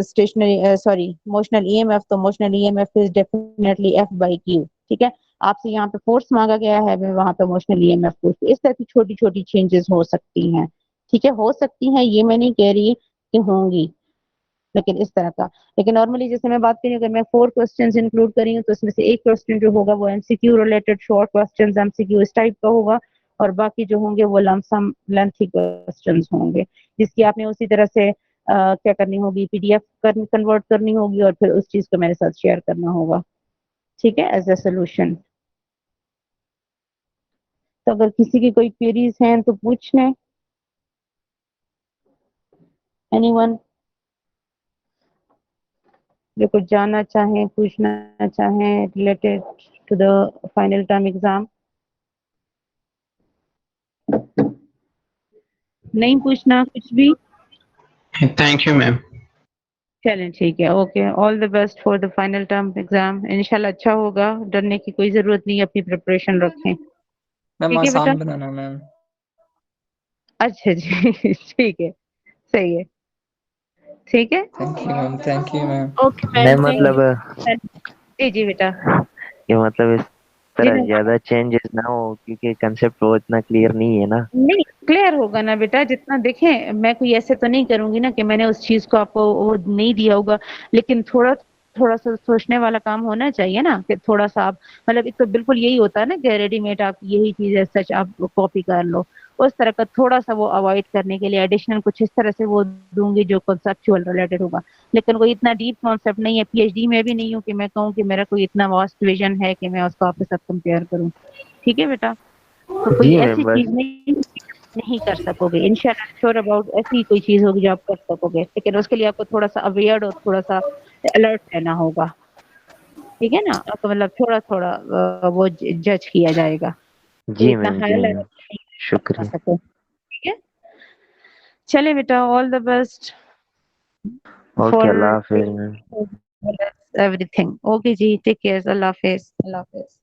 स्टेशनरी मोशनल ईएमएफ, तो motional EMF is definitely F by Q, ठीक है. आपसे यहाँ पे फोर्स मांगा गया है, मैं वहां पे मोशनल ईएमएफ पूछ, इस तरह की छोटी छोटी चेंजेस हो सकती हैं, ठीक है. हो सकती हैं, ये मैं नहीं कह रही कि होंगी. लेकिन इस तरह का। लेकिन नॉर्मली जैसे मैं बात करी, अगर मैं 4 क्वेश्चंस इंक्लूड करी हूँ तो इसमें से एक क्वेश्चन जो होगा वो MCQ related short questions MCQ इस टाइप का होगा, और बाकी जो होंगे वो लमसम लेंथी क्वेश्चंस होंगे, जिसकी आपने उसी तरह से क्या करनी होगी, पीडीएफ कन्वर्ट करनी होगी और फिर उस चीज को मेरे साथ शेयर करना होगा, ठीक है, एज अ सोल्यूशन। तो अगर किसी की कोई क्वेरीज हैं तो पूछ लें। एनीवन जो कुछ जानना चाहें, पूछना चाहें related to the final term exam? नहीं पूछना कुछ भी? Thank you ma'am. चलें ठीक है, okay, all the best for the final term exam. इंशाल्लाह अच्छा होगा, डरने की कोई जरूरत नहीं है, अपनी प्रिपरेशन रखें, मैम ठीक है बेटा? आसान बनाना मैम। अच्छा जी ठीक है, सही है, ठीक है, thank you ma'am, thank you ma'am. Okay मैं मैम, थैंक मतलब जी जी बेटा, कि मतलब इस जी तरह मैम। ज्यादा चेंजेस ना हो, क्योंकि कंसेप्ट वो इतना क्लियर नहीं है ना। नहीं, क्लियर होगा ना बेटा, जितना देखें, मैं कोई ऐसे तो नहीं करूंगी ना कि मैंने उस चीज को आपको वो नहीं दिया होगा, लेकिन थोड़ा थोड़ा सा सोचने वाला काम होना चाहिए ना, कि थोड़ा सा आप, मतलब एक तो बिल्कुल यही होता है ना कि रेडीमेड आप यही चीज है सच आप कॉपी कर लो, उस तरह का थोड़ा सा वो अवॉइड करने के लिए एडिशनल कुछ इस तरह से वो दूंगी जो कॉन्सेप्चुअल रिलेटेड होगा, लेकिन कोई इतना डीप कॉन्सेप्ट नहीं है, पीएचडी में भी नहीं हूँ कि मैं कहूँ कि मेरा कोई इतना वास्ट विजन है कि मैं उसको आपके साथ कंपेयर करूँ, ठीक है बेटा? तो कोई जी ऐसी मैम, बस चीज नहीं कर सकोगे, इंशाल्लाह श्योर अबाउट ऐसी कोई चीज होगी जो आप कर सकोगे, लेकिन उसके लिए आपको थोड़ा सा अवेयर और थोड़ा सा अलर्ट रहना होगा, ठीक है ना? आपको मतलब थोड़ा थोड़ा वो जज किया जाएगा, तो जी इतना मैम, हाई जी लेवल मैम, नहीं कर शुक्रिया। सको, ठीक है? चले बेटा, all the best okay, for अल्लाह हाफिज मैम। एवरीथिंग। ओके जी, टेक केयर, अल्लाह हाफिज, अल्लाह हाफिज।